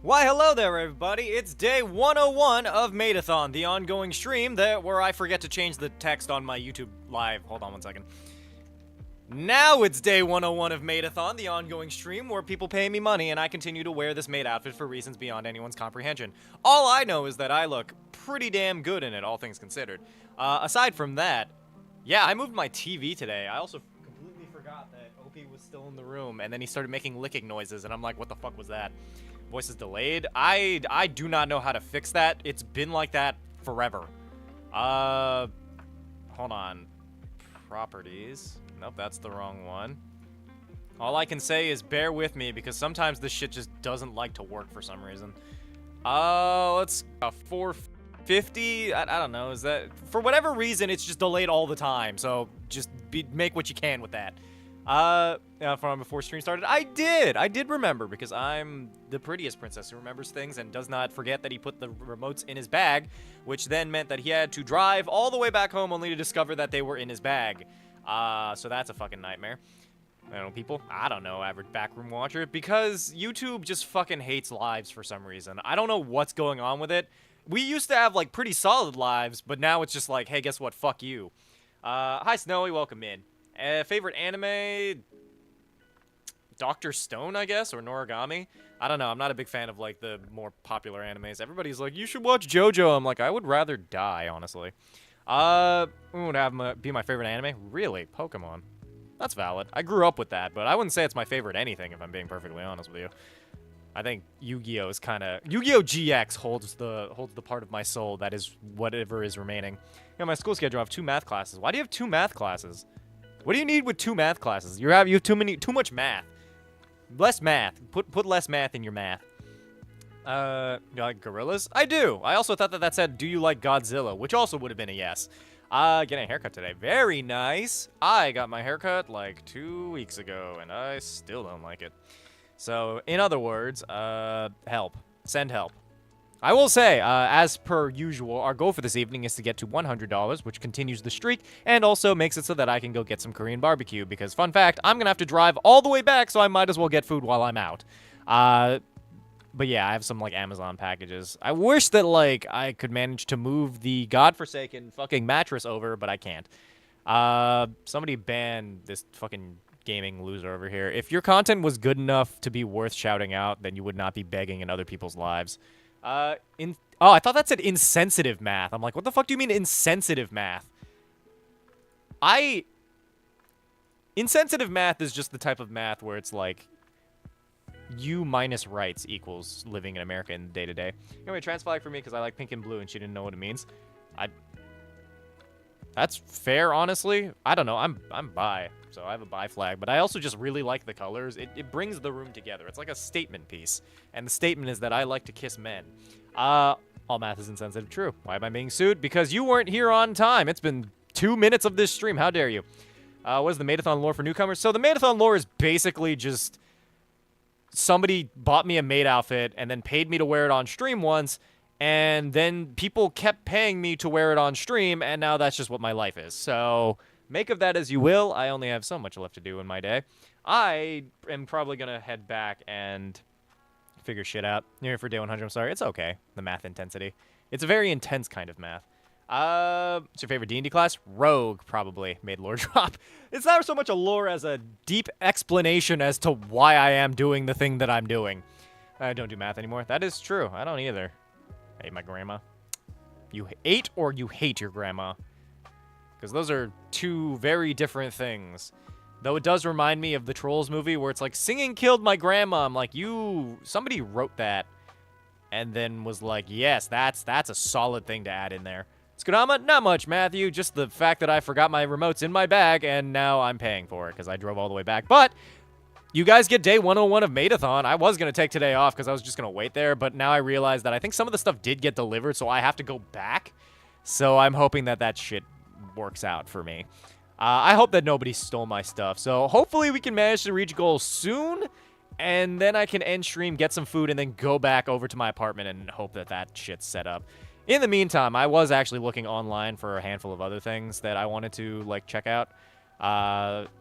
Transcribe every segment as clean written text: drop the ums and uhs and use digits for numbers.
Why, hello there, everybody. It's day 101 of maid-o-thon, the ongoing stream where I forget to change the text on my YouTube live. Hold on one second. Now it's day 101 of maid-o-thon, the ongoing stream where people pay me money and I continue to wear this maid outfit for reasons beyond anyone's comprehension. All I know is that I look pretty damn good in it, all things considered. Aside from that, yeah, I moved my TV today. I also completely forgot that Opie was still in the room, and then he started making licking noises, and I'm like, what the fuck was that? Voice is delayed. I do not know how to fix that. It's been like that forever. Hold on. Properties. Nope, that's the wrong one. All I can say is bear with me because sometimes this shit just doesn't like to work for some reason. Let's 450. I don't know. Is that for whatever reason? It's just delayed all the time. So just make what you can with that. From before stream started, I did remember because I'm the prettiest princess who remembers things and does not forget that he put the remotes in his bag, which then meant that he had to drive all the way back home only to discover that they were in his bag. So that's a fucking nightmare. I don't know, people. I don't know, average backroom watcher, because YouTube just fucking hates lives for some reason. I don't know what's going on with it. We used to have, like, pretty solid lives, but now it's just like, hey, guess what? Fuck you. Hi, Snowy. Welcome in. Favorite anime? Dr. Stone, I guess, or Noragami. I don't know. I'm not a big fan of, like, the more popular animes. Everybody's like, you should watch JoJo. I'm like, I would rather die, honestly. What would be my favorite anime? Really? Pokemon. That's valid. I grew up with that, but I wouldn't say it's my favorite anything, if I'm being perfectly honest with you. I think Yu-Gi-Oh! Is kind of... Yu-Gi-Oh! GX holds the part of my soul that is whatever is remaining. You know, my school schedule, I have 2 math classes. Why do you have 2 math classes? What do you need with 2 math classes? You have too much math. Less math. Put less math in your math. You like gorillas? I do. I also thought that said, do you like Godzilla? Which also would have been a yes. Getting a haircut today. Very nice. I got my haircut like 2 weeks ago, and I still don't like it. So, in other words, help. Send help. I will say, as per usual, our goal for this evening is to get to $100, which continues the streak, and also makes it so that I can go get some Korean barbecue, because, fun fact, I'm gonna have to drive all the way back, so I might as well get food while I'm out. But yeah, I have some, like, Amazon packages. I wish that, like, I could manage to move the godforsaken fucking mattress over, but I can't. Somebody ban this fucking gaming loser over here. If your content was good enough to be worth shouting out, then you would not be begging in other people's lives. Oh, I thought that said insensitive math. I'm like, what the fuck do you mean insensitive math? Insensitive math is just the type of math where it's like, you minus rights equals living in America in day-to-day. Anyway, trans flag for me because I like pink and blue and she didn't know what it means. That's fair, honestly. I don't know. I'm bi, so I have a bi flag, but I also just really like the colors. It brings the room together. It's like a statement piece, and the statement is that I like to kiss men. All math is insensitive. True. Why am I being sued? Because you weren't here on time. It's been 2 minutes of this stream. How dare you? What is the maid-o-thon lore for newcomers? So the maid-o-thon lore is basically just somebody bought me a maid outfit and then paid me to wear it on stream once, and then people kept paying me to wear it on stream, and now that's just what my life is. So make of that as you will. I only have so much left to do in my day. I am probably going to head back and figure shit out. Here for day 100, I'm sorry. It's okay, the math intensity. It's a very intense kind of math. What's your favorite D&D class? Rogue, probably. Made lore drop. It's not so much a lore as a deep explanation as to why I am doing the thing that I'm doing. I don't do math anymore. That is true. I don't either. I hate my grandma. You ate or you hate your grandma? Because those are 2 very different things. Though it does remind me of the Trolls movie where it's like, singing killed my grandma. I'm like, somebody wrote that and then was like, yes, that's a solid thing to add in there. Skudama, not much, Matthew. Just the fact that I forgot my remotes in my bag and now I'm paying for it because I drove all the way back. But you guys get day 101 of maid-o-thon. I was going to take today off because I was just going to wait there, but now I realize that I think some of the stuff did get delivered, so I have to go back. So I'm hoping that shit works out for me. I hope that nobody stole my stuff. So hopefully we can manage to reach goals soon, and then I can end stream, get some food, and then go back over to my apartment and hope that shit's set up. In the meantime, I was actually looking online for a handful of other things that I wanted to, like, check out.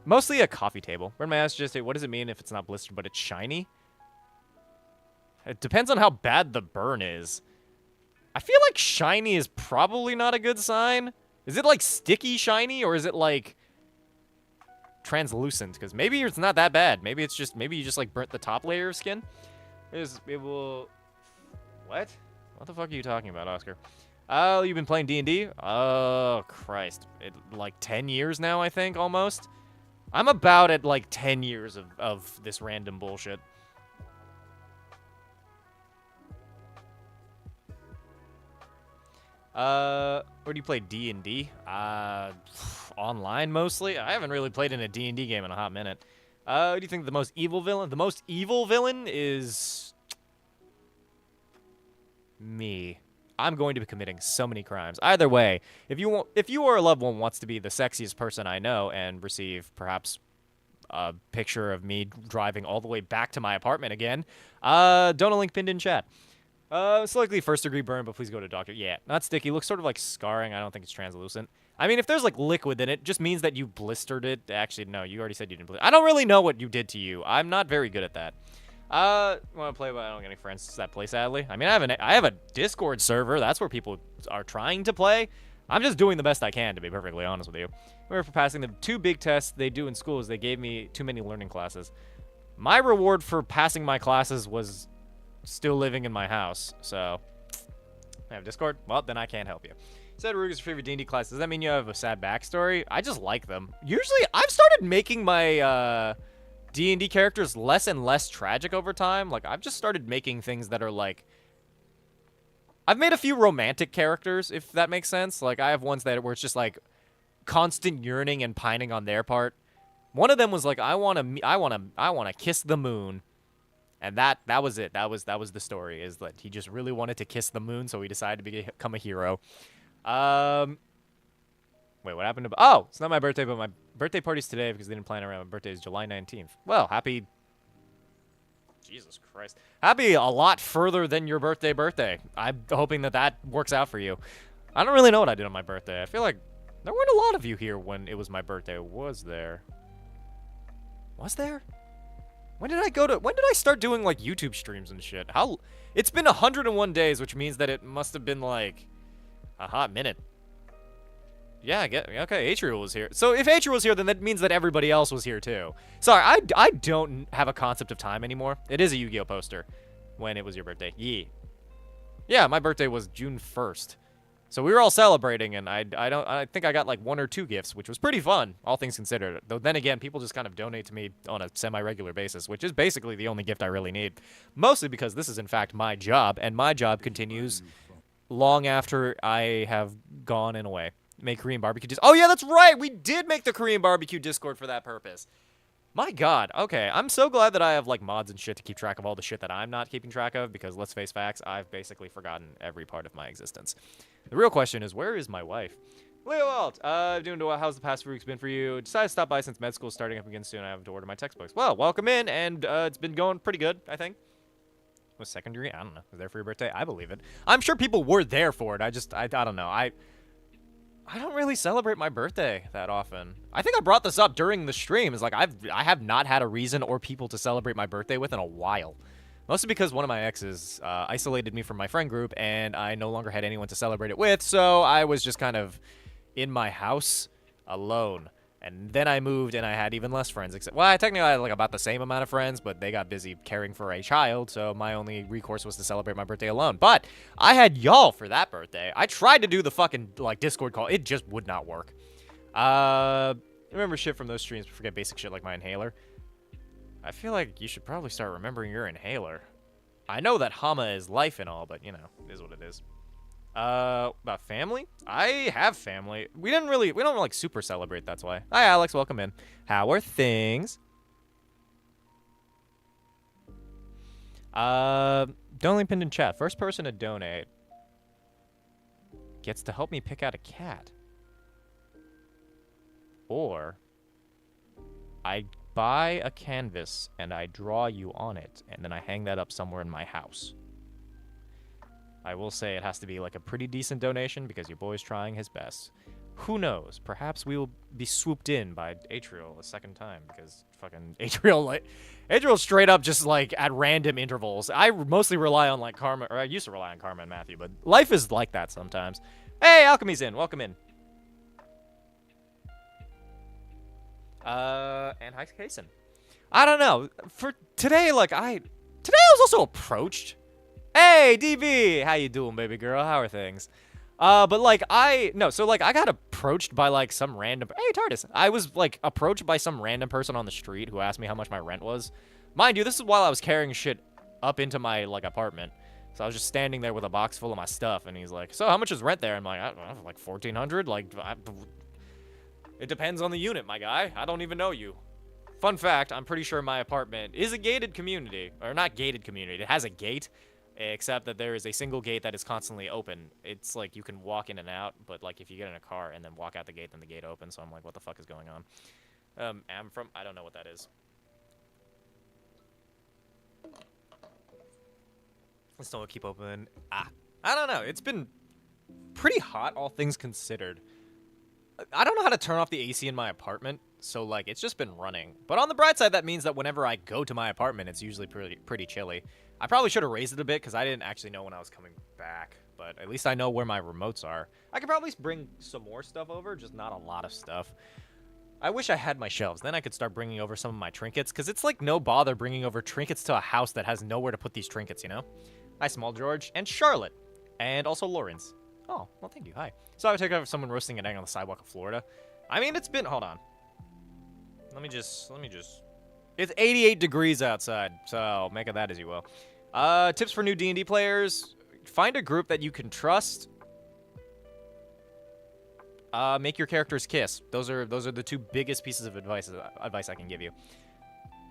Mostly a coffee table. Where'd my ass just say, what does it mean if it's not blistered but it's shiny? It depends on how bad the burn is. I feel like shiny is probably not a good sign. Is it like sticky shiny, or is it like translucent? Because maybe it's not that bad. Maybe it's just, maybe you just like burnt the top layer of skin. It will... What? What the fuck are you talking about, Oscar? Oh, you've been playing D&D? Oh, Christ. Like 10 years now, I think, almost. I'm about at like 10 years of this random bullshit. Where do you play D&D? Online mostly. I haven't really played in a D&D game in a hot minute. Who do you think the most evil villain? The most evil villain is me. I'm going to be committing so many crimes. Either way, if you or a loved one wants to be the sexiest person I know and receive perhaps a picture of me driving all the way back to my apartment again, donate link pinned in chat. It's likely first-degree burn, but please go to a doctor. Yeah, not sticky. Looks sort of like scarring. I don't think it's translucent. I mean, if there's, like, liquid in it just means that you blistered it. Actually, no, you already said you didn't blister. I don't really know what you did to you. I'm not very good at that. Want to play, but I don't get any friends that play, sadly. I mean, I have a Discord server. That's where people are trying to play. I'm just doing the best I can, to be perfectly honest with you. For passing the 2 big tests they do in school is they gave me too many learning classes. My reward for passing my classes was still living in my house, so I have Discord. Well, then I can't help you. Said Ruger's favorite D&D class. Does that mean you have a sad backstory? I just like them. Usually, I've started making my D&D characters less and less tragic over time. Like, I've just started making things that are like, I've made a few romantic characters, if that makes sense. Like, I have ones that where it's just like constant yearning and pining on their part. One of them was like, I want to kiss the moon. And that was it. That was the story, is that he just really wanted to kiss the moon, so he decided to become a hero. Wait, what happened to... Oh, it's not my birthday, but my birthday party's today because they didn't plan around. My birthday is July 19th. Well, happy... Jesus Christ. Happy a lot further than your birthday. I'm hoping that works out for you. I don't really know what I did on my birthday. I feel like there weren't a lot of you here when it was my birthday. Was there? Was there? When did I start doing, like, YouTube streams and shit? It's been 101 days, which means that it must have been, like, a hot minute. Yeah, okay, Atrial was here. So if Atrial was here, then that means that everybody else was here, too. Sorry, I don't have a concept of time anymore. It is a Yu-Gi-Oh poster. When it was your birthday. Yeah, my birthday was June 1st. So we were all celebrating, and I think I got like 1 or 2 gifts, which was pretty fun, all things considered. Though then again, people just kind of donate to me on a semi-regular basis, which is basically the only gift I really need. Mostly because this is, in fact, my job, and my job continues long after I have gone and away. Make Korean barbecue Oh, yeah, that's right! We did make the Korean barbecue Discord for that purpose. My God, okay, I'm so glad that I have, like, mods and shit to keep track of all the shit that I'm not keeping track of, because let's face facts, I've basically forgotten every part of my existence. The real question is, where is my wife? Leo Alt, how's the past few weeks been for you? Decided to stop by since med school's starting up again soon. I have to order my textbooks. Well, welcome in, and it's been going pretty good, I think. Was secondary? I don't know. Was there for your birthday? I believe it. I'm sure people were there for it. I don't know. I don't really celebrate my birthday that often. I think I brought this up during the stream. It's like I have not had a reason or people to celebrate my birthday with in a while. Mostly because one of my exes isolated me from my friend group, and I no longer had anyone to celebrate it with, so I was just kind of in my house alone. And then I moved, and I had even less friends. Well, I technically had like about the same amount of friends, but they got busy caring for a child, so my only recourse was to celebrate my birthday alone. But I had y'all for that birthday. I tried to do the fucking like Discord call. It just would not work. Remember shit from those streams, but forget basic shit like my inhaler. I feel like you should probably start remembering your inhaler. I know that Hama is life and all, but, you know, it is what it is. About family? I have family. We don't like super celebrate, that's why. Hi, Alex, welcome in. How are things? Donate pinned in chat. First person to donate gets to help me pick out a cat. Or I buy a canvas and I draw you on it, and then I hang that up somewhere in my house. I will say it has to be like a pretty decent donation because your boy's trying his best. Who knows? Perhaps we will be swooped in by Atrial a second time, because fucking Atrial straight up just, like, at random intervals. I mostly rely on, like, Karma, or I used to rely on Karma and Matthew, but life is like that sometimes. Hey, Alchemy's in. Welcome in. And hi, Kason. I don't know. For today, like, today I was also approached. Hey, DB! How you doing, baby girl? How are things? But, like, I got approached by, like, some random... Hey, TARDIS! I was, like, approached by some random person on the street who asked me how much my rent was. Mind you, this is while I was carrying shit up into my, like, apartment. So I was just standing there with a box full of my stuff, and he's like, so how much is rent there? I'm like, I don't know, like, $1,400? Like, it depends on the unit, my guy. I don't even know you. Fun fact, I'm pretty sure my apartment is a gated community. Or not gated community, it has a gate. Except that there is a single gate that is constantly open. It's like you can walk in and out, but like if you get in a car and then walk out the gate, then the gate opens. So I'm like, what the fuck is going on? I don't know what that is. Let's don't keep open. I don't know. It's been pretty hot, all things considered. I don't know how to turn off the AC in my apartment, so like it's just been running. But on the bright side, that means that whenever I go to my apartment, it's usually pretty chilly. I probably should have raised it a bit because I didn't actually know when I was coming back, but at least I know where my remotes are. I could probably bring some more stuff over, just not a lot of stuff. I wish I had my shelves. Then I could start bringing over some of my trinkets, because it's like no bother bringing over trinkets to a house that has nowhere to put these trinkets, you know? Hi, Small George, and Charlotte, and also Lawrence. Oh, well, thank you. Hi. So I would take over someone roasting an egg on the sidewalk of Florida. I mean, it's been... Hold on. Let me just... It's 88 degrees outside, so make of that as you will. Tips for new D&D players. Find a group that you can trust. Make your characters kiss. Those are the two biggest pieces of advice I can give you.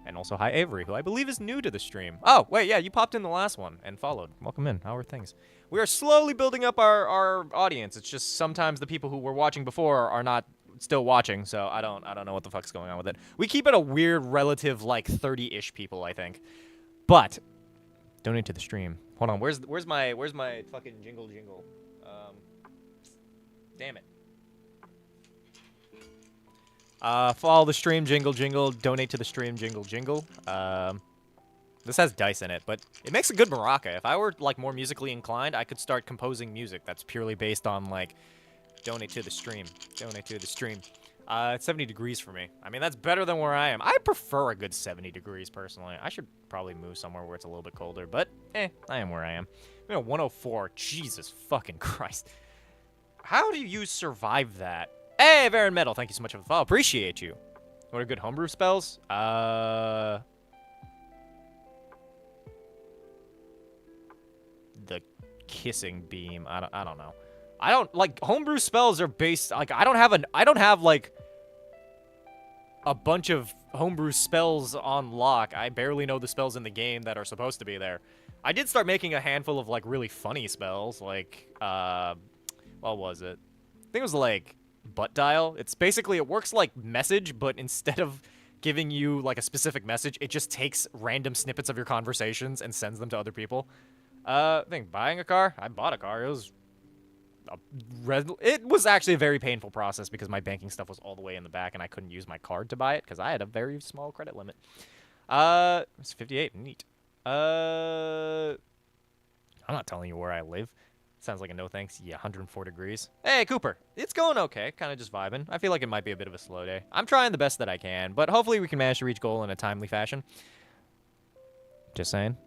And also, hi, Avery, who I believe is new to the stream. Oh, wait, yeah, you popped in the last one and followed. Welcome in. How are things? We are slowly building up our audience. It's just sometimes the people who were watching before are not still watching, so I don't know what the fuck's going on with it. We keep it a weird relative, like, 30-ish people, I think. But donate to the stream. Hold on, where's my fucking jingle? Damn it. Follow the stream, jingle. Donate to the stream, jingle. This has dice in it, but it makes a good maraca. If I were, like, more musically inclined, I could start composing music that's purely based on, like, donate to the stream. It's 70 degrees for me. I mean, that's better than where I am. I prefer a good 70 degrees, personally. I should probably move somewhere where it's a little bit colder, but, I am where I am. I'm at 104. Jesus fucking Christ. How do you survive that? Hey, Baron Metal, thank you so much for the follow. Appreciate you. What are good homebrew spells? The kissing beam. I don't know. I don't like homebrew spells are based like I don't have like a bunch of homebrew spells on lock. I barely know the spells in the game that are supposed to be there. I did start making a handful of like really funny spells, like what was it? I think it was like butt dial. It's basically it works like message, but instead of giving you like a specific message, it just takes random snippets of your conversations and sends them to other people. I think buying a car. I bought a car. It was actually a very painful process because my banking stuff was all the way in the back and I couldn't use my card to buy it because I had a very small credit limit. It's 58. Neat. I'm not telling you where I live. Sounds like a no thanks. Yeah, 104 degrees. Hey, Cooper. It's going okay. Kind of just vibing. I feel like it might be a bit of a slow day. I'm trying the best that I can, but hopefully we can manage to reach goal in a timely fashion. Just saying.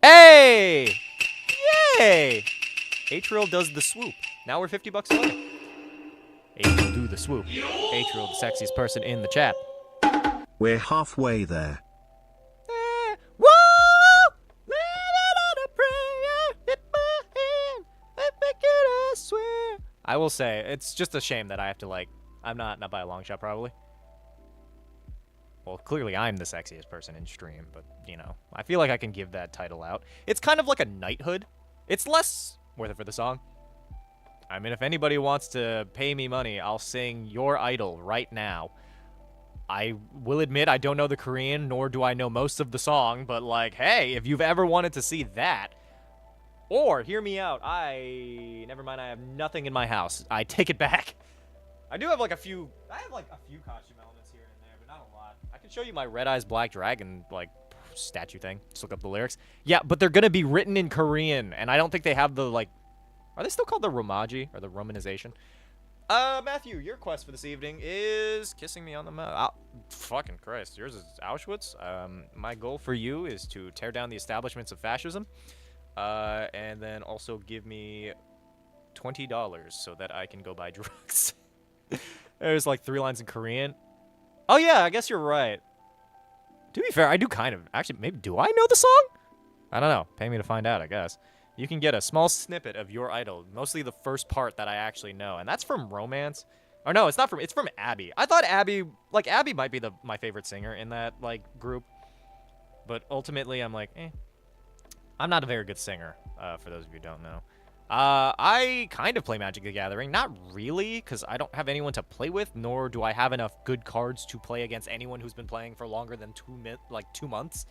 Hey! Yay! Atrial does the swoop. Now we're 50 bucks away. Atrial do the swoop. Atrial, the sexiest person in the chat. We're halfway there. Whoa! Living on a prayer, hit my hand, and make it I swear. I will say, it's just a shame that I have to, like, I'm not by a long shot, probably. Well, clearly I'm the sexiest person in stream, but, you know, I feel like I can give that title out. It's kind of like a knighthood. It's less worth it for the song. I mean, if anybody wants to pay me money, I'll sing Your Idol right now. I will admit I don't know the Korean, nor do I know most of the song, but, like, hey, if you've ever wanted to see that, or, hear me out, never mind, I have nothing in my house. I take it back. I do have like a few. I have like a few costume elements here and there, but not a lot. I can show you my Red Eyes Black Dragon like statue thing. Just look up the lyrics. Yeah, but they're gonna be written in Korean, and I don't think they have the like. Are they still called the Romaji or the Romanization? Matthew, your quest for this evening is kissing me on the mouth. Fucking Christ, yours is Auschwitz. My goal for you is to tear down the establishments of fascism, and then also give me $20 so that I can go buy drugs. There's like 3 lines in Korean. Oh yeah, I guess you're right. To be fair, I do kind of. Actually, maybe do I know the song? I don't know. Pay me to find out, I guess. You can get a small snippet of your idol, mostly the first part that I actually know, and that's from Romance. Or no, it's not from. It's from Abby. I thought Abby might be my favorite singer in that like group, but ultimately I'm like, I'm not a very good singer. For those of you who don't know, I kind of play Magic the Gathering, not really, because I don't have anyone to play with, nor do I have enough good cards to play against anyone who's been playing for longer than 2 months.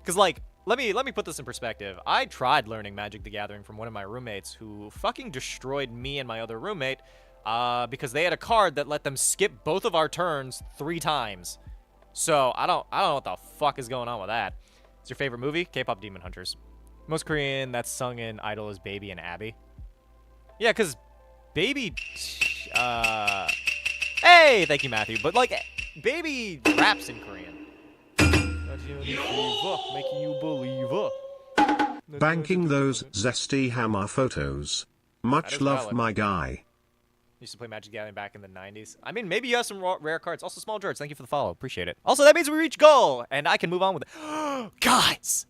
Because like. Let me put this in perspective. I tried learning Magic the Gathering from one of my roommates who fucking destroyed me and my other roommate because they had a card that let them skip both of our turns 3 times. So I don't know what the fuck is going on with that. What's your favorite movie? K-pop Demon Hunters. Most Korean that's sung in Idol is Baby and Abby. Yeah, because Baby... Hey, thank you, Matthew. But like, Baby raps in Korean. Making you believe. Banking those zesty Hama photos. Much love, valid. my guy. Used to play Magic the Gathering back in the 90s. I mean, maybe you have some rare cards. Also, Small George, thank you for the follow. Appreciate it. Also, that means we reach goal, and I can move on with it. Guys!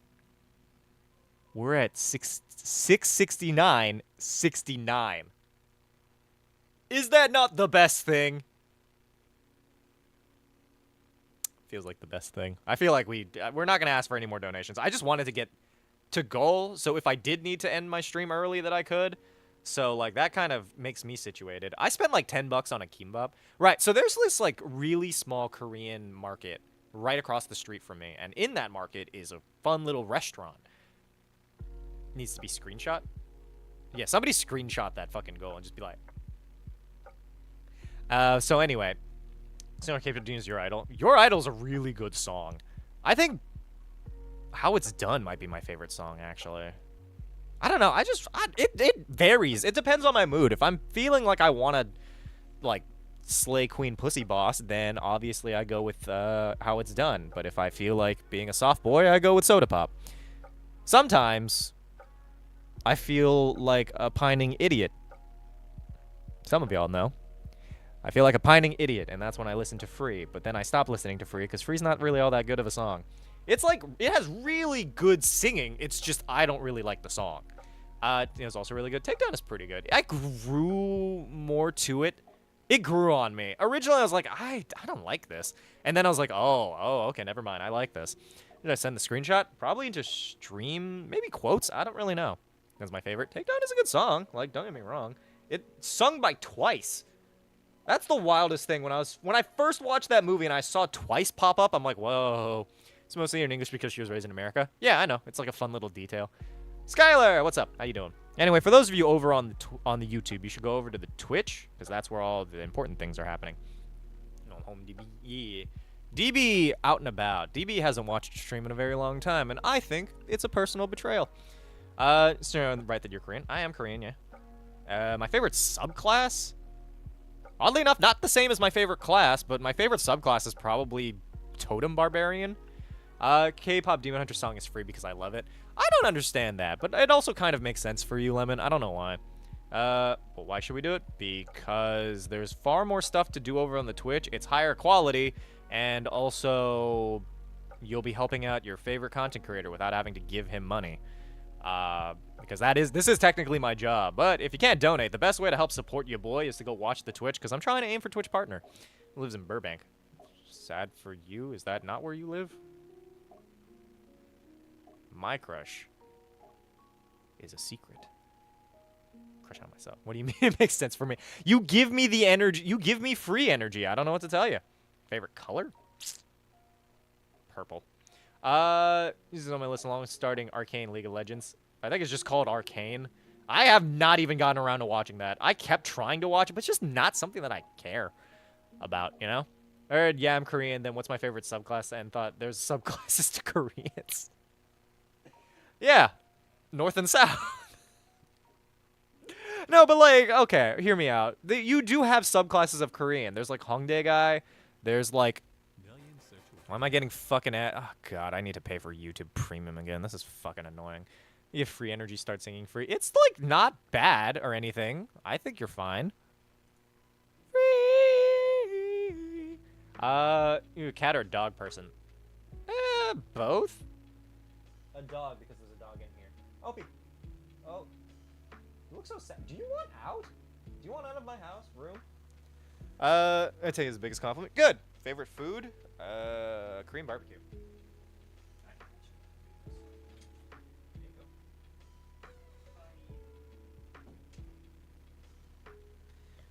We're at 669.69. Is that not the best thing? Feels like the best thing. I feel like we're not going to ask for any more donations. I just wanted to get to goal, so if I did need to end my stream early that I could. So, like, that kind of makes me situated. I spent, like, $10 on a kimbap. Right, so there's this, like, really small Korean market right across the street from me. And in that market is a fun little restaurant. Needs to be screenshot. Yeah, somebody screenshot that fucking goal and just be like... So anyway... Sooner K-pop Demon is Your Idol. Your Idol is a really good song. I think How It's Done might be my favorite song, actually. I don't know. It varies. It depends on my mood. If I'm feeling like I want to, like, slay Queen Pussy Boss, then obviously I go with How It's Done. But if I feel like being a soft boy, I go with Soda Pop. Sometimes I feel like a pining idiot. Some of y'all know. I feel like a pining idiot, and that's when I listen to Free. But then I stop listening to Free, because Free's not really all that good of a song. It's like, it has really good singing, it's just I don't really like the song. It was also really good. Takedown is pretty good. I grew more to it. It grew on me. Originally, I was like, I don't like this. And then I was like, oh, okay, never mind, I like this. Did I send the screenshot? Probably into stream, maybe quotes, I don't really know. That's my favorite. Takedown is a good song, like, don't get me wrong. It's sung by Twice. That's the wildest thing. When I first watched that movie and I saw Twice pop up, I'm like, whoa. It's mostly in English because she was raised in America. Yeah, I know. It's like a fun little detail. Skylar, what's up? How you doing? Anyway, for those of you over on the YouTube, you should go over to the Twitch, because that's where all the important things are happening. Home DB. Yeah. DB out and about. DB hasn't watched a stream in a very long time, and I think it's a personal betrayal. So right that you're Korean. I am Korean, yeah. My favorite subclass? Oddly enough, not the same as my favorite class, but my favorite subclass is probably Totem Barbarian. K-pop Demon Hunter song is free because I love it. I don't understand that, but it also kind of makes sense for you, Lemon. I don't know why. But why should we do it? Because there's far more stuff to do over on the Twitch. It's higher quality, and also you'll be helping out your favorite content creator without having to give him money. Because this is technically my job. But if you can't donate, the best way to help support your boy is to go watch the Twitch, because I'm trying to aim for Twitch partner. He lives in Burbank. Sad for you. Is that not where you live? My crush is a secret. Crush on myself. What do you mean? It makes sense for me. You give me the energy. You give me free energy. I don't know what to tell you. Favorite color? Purple. This is on my list along with starting Arcane League of Legends. I think it's just called Arcane. I have not even gotten around to watching that. I kept trying to watch it, but it's just not something that I care about, you know? I heard, yeah, I'm Korean, then what's my favorite subclass? And thought there's subclasses to Koreans. Yeah, North and South. No, but like, okay, hear me out. You do have subclasses of Korean. There's like Hongdae guy. There's like, why am I getting fucking at? Oh god, I need to pay for YouTube Premium again. This is fucking annoying. You have free energy, start singing free. It's like not bad or anything. I think you're fine. Free. You a cat or a dog person? Both. A dog because there's a dog in here. Opie. Oh. You look so sad. Do you want out? Do you want out of my house? Room? I tell you the biggest compliment. Good. Favorite food? Korean barbecue.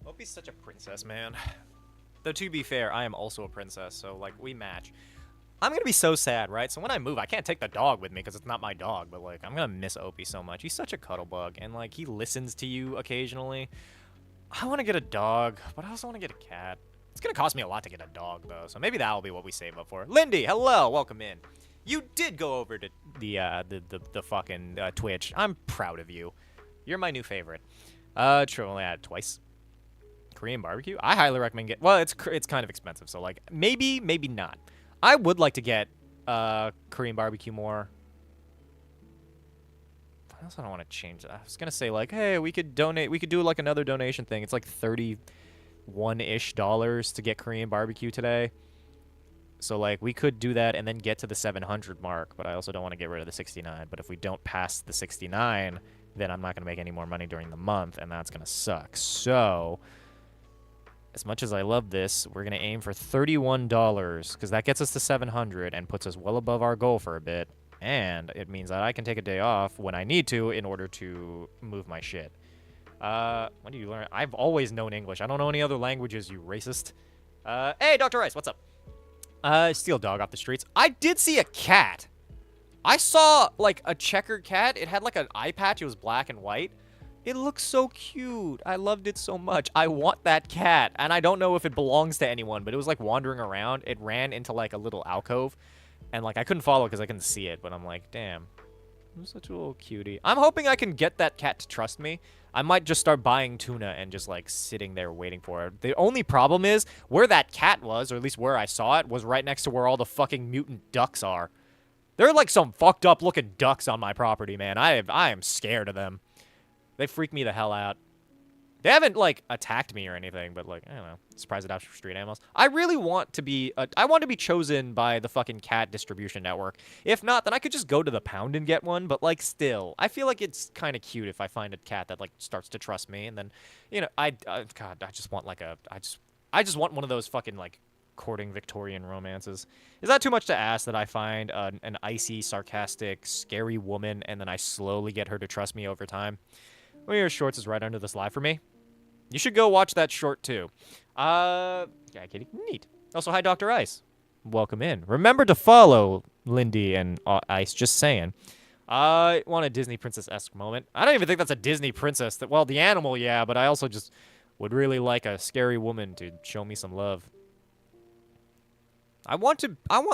Opie's such a princess, man. Though to be fair, I am also a princess, so like we match. I'm gonna be so sad, right? So when I move, I can't take the dog with me because it's not my dog, but like I'm gonna miss Opie so much. He's such a cuddle bug, and like he listens to you occasionally. I want to get a dog, but I also want to get a cat. It's gonna cost me a lot to get a dog though, so maybe that'll be what we save up for. Lindy, hello, welcome in. You did go over to the fucking Twitch. I'm proud of you. You're my new favorite. True, only had it twice. Korean barbecue? I highly recommend get. Well, it's kind of expensive, so like maybe not. I would like to get Korean barbecue more. I also don't want to change that. I was gonna say like, hey, we could donate. We could do like another donation thing. It's like $31-ish to get Korean barbecue today. So like we could do that and then get to the 700 mark. But I also don't want to get rid of the 69. But if we don't pass the 69, then I'm not gonna make any more money during the month, and that's gonna suck. So. As much as I love this, we're going to aim for $31 because that gets us to 700 and puts us well above our goal for a bit. And it means that I can take a day off when I need to in order to move my shit. When do you learn? I've always known English. I don't know any other languages, you racist. Hey, Dr. Rice, what's up? Steal dog off the streets. I did see a cat. I saw, like, a checkered cat. It had, like, an eye patch. It was black and white. It looks so cute. I loved it so much. I want that cat. And I don't know if it belongs to anyone, but it was like wandering around. It ran into like a little alcove. And like I couldn't follow because I couldn't see it. But I'm like, damn. I'm such a little cutie. I'm hoping I can get that cat to trust me. I might just start buying tuna and just like sitting there waiting for it. The only problem is where that cat was, or at least where I saw it, was right next to where all the fucking mutant ducks are. There are like some fucked up looking ducks on my property, man. I am scared of them. They freak me the hell out. They haven't, like, attacked me or anything, but, like, I don't know. Surprise adoption for street animals. I really want to be, I want to be chosen by the fucking cat distribution network. If not, then I could just go to the pound and get one, but, like, still. I feel like it's kind of cute if I find a cat that, like, starts to trust me, and then, you know, God, I just want, like, I just want one of those fucking, like, courting Victorian romances. Is that too much to ask that I find an icy, sarcastic, scary woman, and then I slowly get her to trust me over time? One of your shorts is right under this live for me. You should go watch that short, too. Yeah, kitty. Neat. Also, hi, Dr. Ice. Welcome in. Remember to follow Lindy and Ice, just saying. I want a Disney princess-esque moment. I don't even think that's a Disney princess. Well, the animal, yeah, but I also just would really like a scary woman to show me some love. I want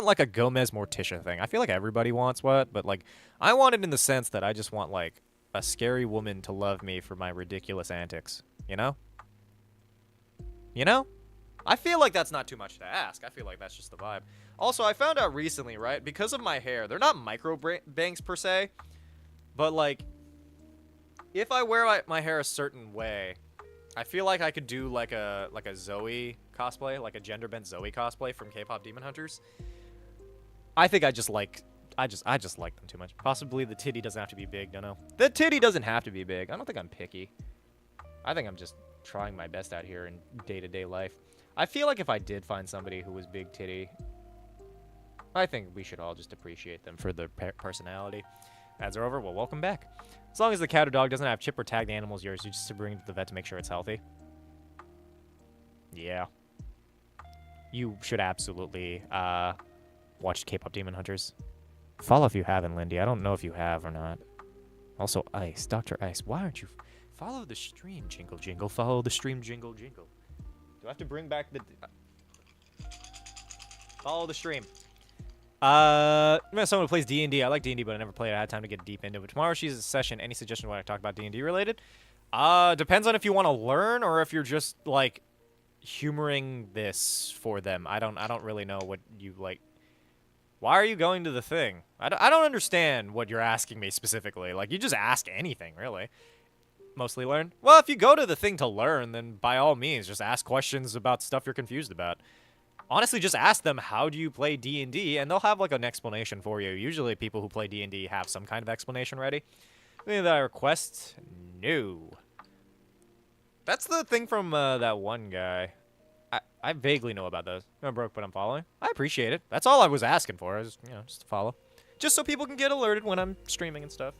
like a Gomez Morticia thing. I feel like everybody wants what, but like I want it in the sense that I just want like a scary woman to love me for my ridiculous antics, you know? You know? I feel like that's not too much to ask. I feel like that's just the vibe. Also, I found out recently, right, because of my hair, they're not micro bangs per se, but like if I wear my hair a certain way, I feel like I could do like a Zoe cosplay, like a gender bent Zoe cosplay from K-pop Demon Hunters. I think I just like them too much. Possibly the titty doesn't have to be big, don't know. The titty doesn't have to be big. I don't think I'm picky. I think I'm just trying my best out here in day-to-day life. I feel like if I did find somebody who was big titty, I think we should all just appreciate them for their personality. Ads are over. Well, welcome back. As long as the cat or dog doesn't have chip or tagged animals yours, you just to bring it to the vet to make sure it's healthy. Yeah. You should absolutely watch K-pop Demon Hunters. Follow if you haven't, Lindy. I don't know if you have or not. Also, Ice. Dr. Ice, why aren't you... Follow the stream, Jingle Jingle. Follow the stream, Jingle Jingle. Do I have to bring back the... Follow the stream. I'm someone who plays D&D. I like D&D, but I never played it. I had time to get deep into it. Tomorrow she's a session. Any suggestion when I talk about D&D related? Depends on if you want to learn or if you're just, like, humoring this for them. I don't really know what you, like... Why are you going to the thing? I don't understand what you're asking me specifically. Like, you just ask anything, really. Mostly learn? Well, if you go to the thing to learn, then by all means, just ask questions about stuff you're confused about. Honestly, just ask them, how do you play D&D, and they'll have, like, an explanation for you. Usually people who play D&D have some kind of explanation ready. Anything that I request? No. That's the thing from that one guy. I vaguely know about those. I'm broke, but I'm following. I appreciate it. That's all I was asking for, is, you know, just to follow. Just so people can get alerted when I'm streaming and stuff.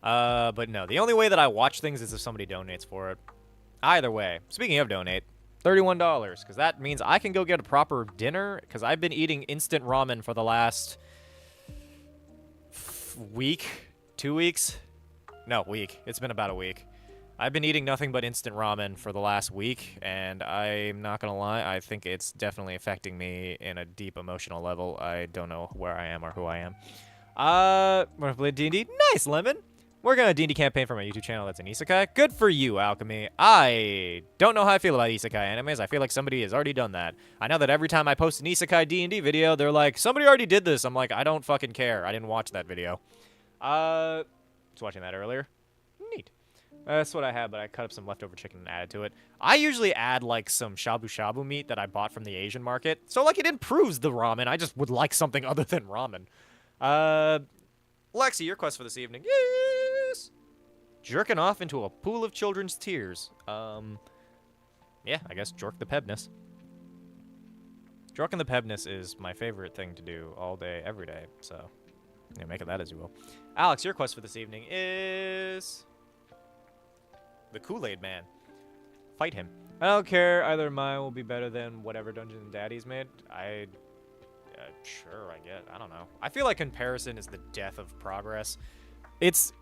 But no, the only way that I watch things is if somebody donates for it. Either way, speaking of donate, $31, because that means I can go get a proper dinner, because I've been eating instant ramen for the last week, 2 weeks? No, week. It's been about a week. I've been eating nothing but instant ramen for the last week, and I'm not gonna lie, I think it's definitely affecting me in a deep emotional level. I don't know where I am or who I am. Wanna play D&D? Nice, Lemon! Working on a D&D campaign for my YouTube channel that's an isekai. Good for you, Alchemy. I don't know how I feel about isekai animes. I feel like somebody has already done that. I know that every time I post an isekai D&D video, they're like, somebody already did this. I'm like, I don't fucking care. I didn't watch that video. Was watching that earlier. Neat. That's what I had, but I cut up some leftover chicken and added to it. I usually add, like, some shabu-shabu meat that I bought from the Asian market. So, like, it improves the ramen. I just would like something other than ramen. Lexi, your quest for this evening. Yes! Jerking off into a pool of children's tears. Yeah, I guess Jork the Pebness. Jorking the Pebness is my favorite thing to do all day, every day. So, yeah, make it that as you will. Alex, your quest for this evening is... the Kool-Aid Man. Fight him. I don't care. Either mine will be better than whatever Dungeon Daddy's made. Sure, I get. I don't know. I feel like comparison is the death of progress.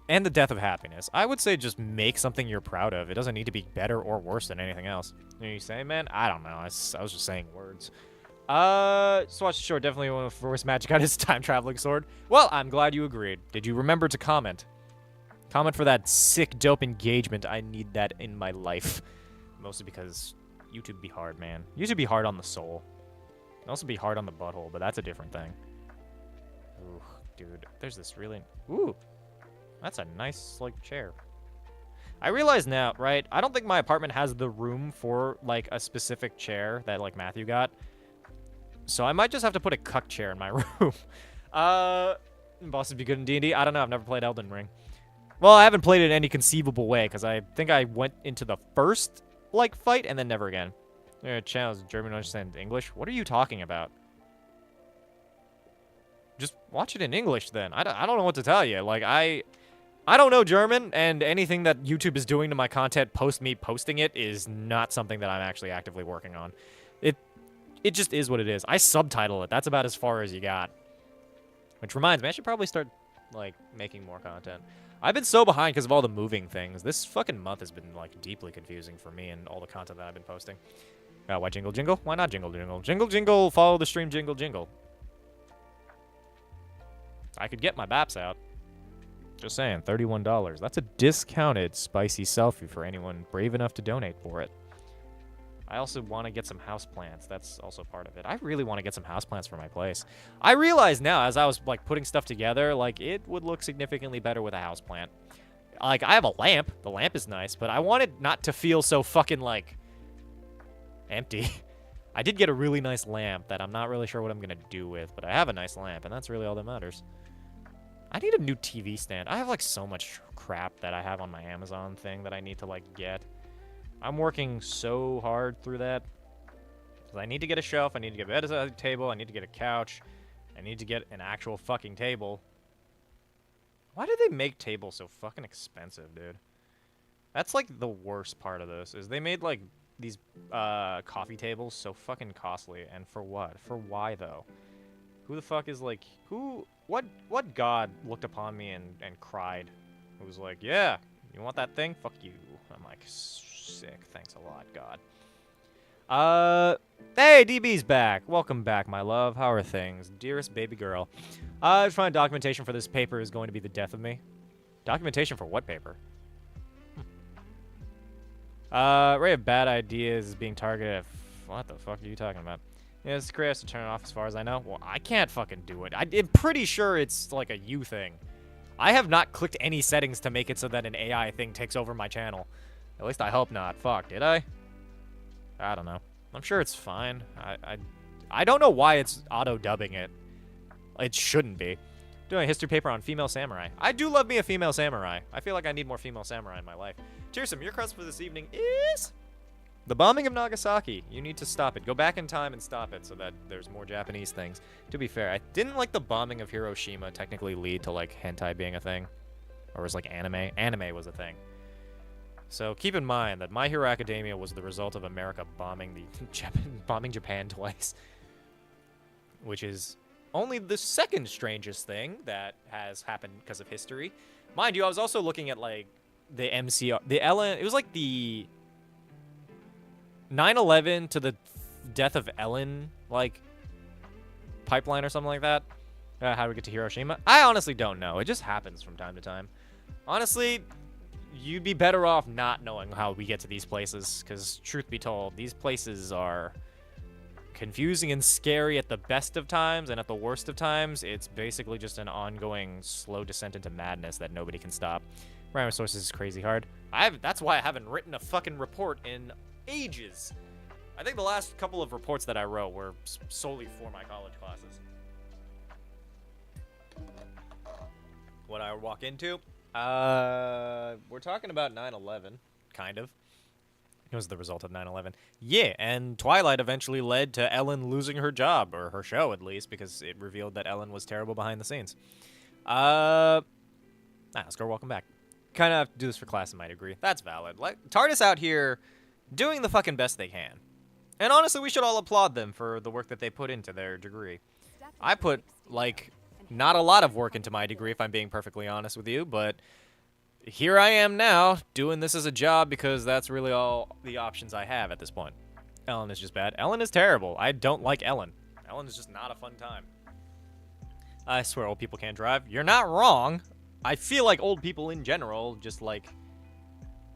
And the death of happiness. I would say just make something you're proud of. It doesn't need to be better or worse than anything else. What are you saying, man? I don't know. I was just saying words. Just watch the short. Definitely want to force Magic out his time-traveling sword. Well, I'm glad you agreed. Did you remember to comment? Comment for that sick, dope engagement. I need that in my life. Mostly because YouTube be hard, man. YouTube be hard on the soul. It can also be hard on the butthole, but that's a different thing. Ooh, dude. There's this really... Ooh. That's a nice, like, chair. I realize now, right? I don't think my apartment has the room for, like, a specific chair that, like, Matthew got. So I might just have to put a cuck chair in my room. Bosses be good in D&D? I don't know. I've never played Elden Ring. Well, I haven't played it in any conceivable way, because I think I went into the first, like, fight, and then never again. Channels, German understand English? What are you talking about? Just watch it in English, then. I don't know what to tell you. Like, I don't know German, and anything that YouTube is doing to my content post me posting it is not something that I'm actually actively working on. It just is what it is. I subtitle it. That's about as far as you got. Which reminds me, I should probably start, like, making more content. I've been so behind because of all the moving things. This fucking month has been, like, deeply confusing for me and all the content that I've been posting. Why jingle jingle? Why not jingle jingle? Jingle jingle, follow the stream jingle jingle. I could get my baps out. Just saying, $31. That's a discounted spicy selfie for anyone brave enough to donate for it. I also want to get some houseplants. That's also part of it. I really want to get some houseplants for my place. I realize now, as I was, like, putting stuff together, like, it would look significantly better with a houseplant. Like, I have a lamp. The lamp is nice, but I want it not to feel so fucking, like, empty. I did get a really nice lamp that I'm not really sure what I'm going to do with, but I have a nice lamp, and that's really all that matters. I need a new TV stand. I have, like, so much crap that I have on my Amazon thing that I need to, like, get. I'm working so hard through that. I need to get a shelf. I need to get a bedside table. I need to get a couch. I need to get an actual fucking table. Why do they make tables so fucking expensive, dude? That's, like, the worst part of this, is they made, like, these coffee tables so fucking costly. And for what? For why, though? Who the fuck is, like... Who what god looked upon me and cried? It was like, yeah, you want that thing? Fuck you. I'm like, sick. Thanks a lot, God. Hey, DB's back. Welcome back, my love. How are things? Dearest baby girl. I was finding documentation for this paper is going to be the death of me. Documentation for what paper? Array of bad ideas is being targeted. What the fuck are you talking about? Yeah, this Chris has to turn it off as far as I know. Well, I can't fucking do it. I'm pretty sure it's like a you thing. I have not clicked any settings to make it so that an AI thing takes over my channel. At least I hope not. Fuck, did I? I don't know. I'm sure it's fine. I don't know why it's auto-dubbing it. It shouldn't be. Doing a history paper on female samurai. I do love me a female samurai. I feel like I need more female samurai in my life. Cheersome, your crust for this evening is... the bombing of Nagasaki. You need to stop it. Go back in time and stop it so that there's more Japanese things. To be fair, I didn't like the bombing of Hiroshima technically lead to, like, hentai being a thing. Or was, like, anime. Anime was a thing. So keep in mind that My Hero Academia was the result of America bombing Japan twice. Which is only the second strangest thing that has happened because of history. Mind you, I was also looking at, like, the MCR... the Ellen... it was, like, the... 9/11 to the death of Ellen, like, pipeline or something like that. How do we get to Hiroshima? I honestly don't know. It just happens from time to time. Honestly, you'd be better off not knowing how we get to these places, because truth be told, these places are confusing and scary at the best of times, and at the worst of times, it's basically just an ongoing slow descent into madness that nobody can stop. Random sources is crazy hard. That's why I haven't written a fucking report in ages. I think the last couple of reports that I wrote were solely for my college classes. What I walk into? We're talking about 9/11, kind of. It was the result of 9/11. Yeah, and Twilight eventually led to Ellen losing her job, or her show at least, because it revealed that Ellen was terrible behind the scenes. Oscar, welcome back. Kind of have to do this for class in my degree. That's valid. Like, TARDIS out here doing the fucking best they can. And honestly, we should all applaud them for the work that they put into their degree. I put, like, not a lot of work into my degree, if I'm being perfectly honest with you, but here I am now, doing this as a job because that's really all the options I have at this point. Ellen is just bad. Ellen is terrible. I don't like Ellen. Ellen is just not a fun time. I swear old people can't drive. You're not wrong. I feel like old people in general just, like...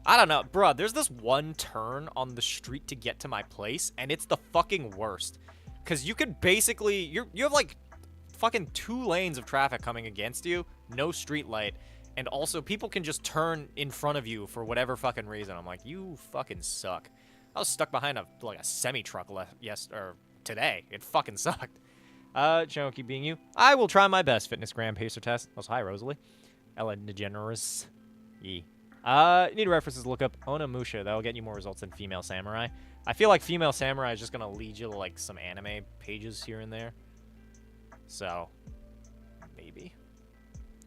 I don't know, bruh, there's this one turn on the street to get to my place, and it's the fucking worst. Because you could basically, you have, like, fucking 2 lanes of traffic coming against you, no street light, and also people can just turn in front of you for whatever fucking reason. I'm like, you fucking suck. I was stuck behind a semi-truck today. It fucking sucked. Choki being you. I will try my best, Fitness Gram Pacer Test. Also, hi, Rosalie. Ellen DeGeneres. Yee. Need references to look up Onimusha. That'll get you more results than Female Samurai. I feel like Female Samurai is just gonna lead you to, like, some anime pages here and there. So, maybe.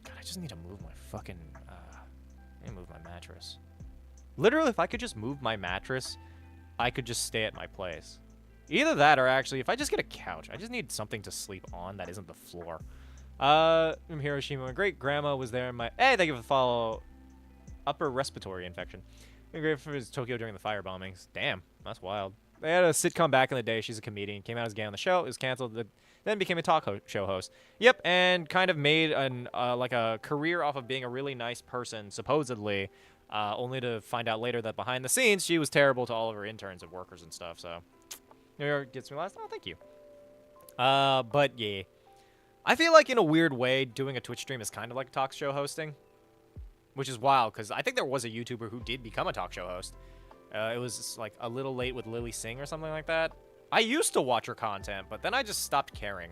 God, I just need to move my fucking, I need to move my mattress. Literally, if I could just move my mattress, I could just stay at my place. Either that or actually, if I just get a couch, I just need something to sleep on that isn't the floor. From Hiroshima, my great-grandma was there in my... Hey, thank you for the follow. Upper respiratory infection. Great for his Tokyo during the fire bombings. Damn, that's wild. They had a sitcom back in the day. She's a comedian. Came out as gay on the show. It was canceled. Then became a talk show host. Yep, and kind of made like a career off of being a really nice person, supposedly, only to find out later that behind the scenes, she was terrible to all of her interns and workers and stuff, so... New York gets me last. Oh, thank you. But yeah. I feel like in a weird way, doing a Twitch stream is kind of like talk show hosting. Which is wild, because I think there was a YouTuber who did become a talk show host. It was, like, A Little Late with Lily Singh or something like that. I used to watch her content, but then I just stopped caring.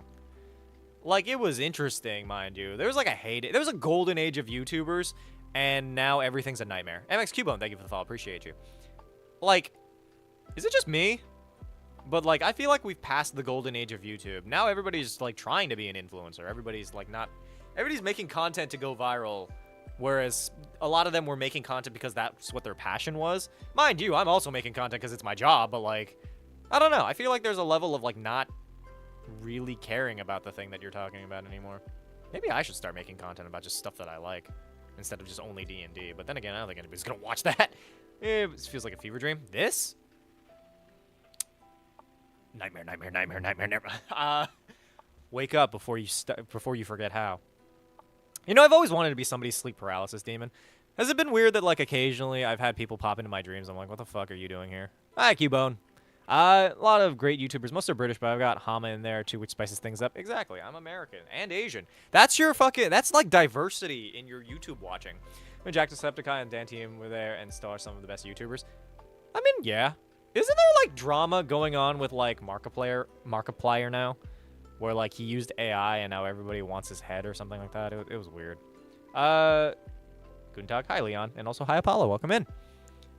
Like, it was interesting, mind you. There was, like, there was a golden age of YouTubers, and now everything's a nightmare. MX Cubone, thank you for the follow. Appreciate you. Like, is it just me? But, like, I feel like we've passed the golden age of YouTube. Now everybody's, like, trying to be an influencer. Everybody's, like, not... Everybody's making content to go viral... Whereas a lot of them were making content because that's what their passion was. Mind you, I'm also making content because it's my job, but, like, I don't know. I feel like there's a level of, like, not really caring about the thing that you're talking about anymore. Maybe I should start making content about just stuff that I like, instead of just only D&D. But then again, I don't think anybody's gonna watch that. It feels like a fever dream. This? Nightmare, nightmare, nightmare, nightmare, nightmare. Wake up before you forget how. You know, I've always wanted to be somebody's sleep paralysis demon. Has it been weird that, like, occasionally I've had people pop into my dreams? I'm like, what the fuck are you doing here? Hi, Cubone. A lot of great YouTubers. Most are British, but I've got Hama in there too, which spices things up. Exactly. I'm American and Asian. That's your fucking... That's, like, diversity in your YouTube watching. When Jacksepticeye and Dantium were there and still are some of the best YouTubers. I mean, yeah. Isn't there, like, drama going on with, like, Markiplier now? Where, like, he used AI and now everybody wants his head or something like that. It was weird. Guten Tag. Hi, Leon. And also, hi, Apollo. Welcome in.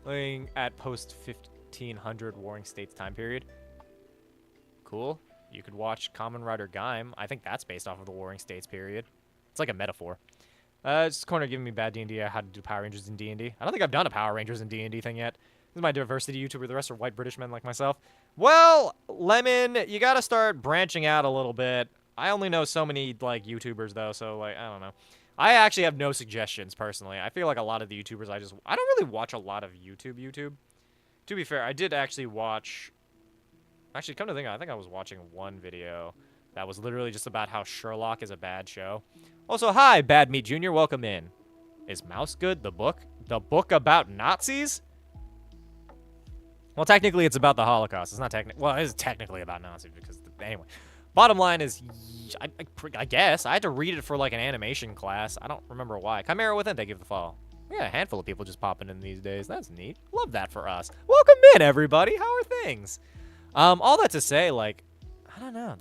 Looking at post-1500 Warring States time period. Cool. You could watch Kamen Rider Gaim. I think that's based off of the Warring States period. It's like a metaphor. It's Corner giving me bad D&D. How to do Power Rangers in D&D. I don't think I've done a Power Rangers in D&D thing yet. This is my diversity YouTuber. The rest are white British men like myself. Well, Lemon, you gotta start branching out a little bit. I only know so many, like, YouTubers, though, so, like, I don't know. I actually have no suggestions, personally. I feel like a lot of the YouTubers I don't really watch a lot of YouTube. To be fair, I did actually watch... Actually, come to think of it, I think I was watching one video that was literally just about how Sherlock is a bad show. Also, hi, Bad Meat Jr., welcome in. Is Mouse Good the book? The book about Nazis? Well, technically, it's about the Holocaust. It's not technically... Well, it is technically about Nazis because... Anyway. Bottom line is... I guess. I had to read it for, like, an animation class. I don't remember why. Chimera Within, thank you for the follow. Yeah, a handful of people just popping in these days. That's neat. Love that for us. Welcome in, everybody. How are things? All that to say, like... I don't know.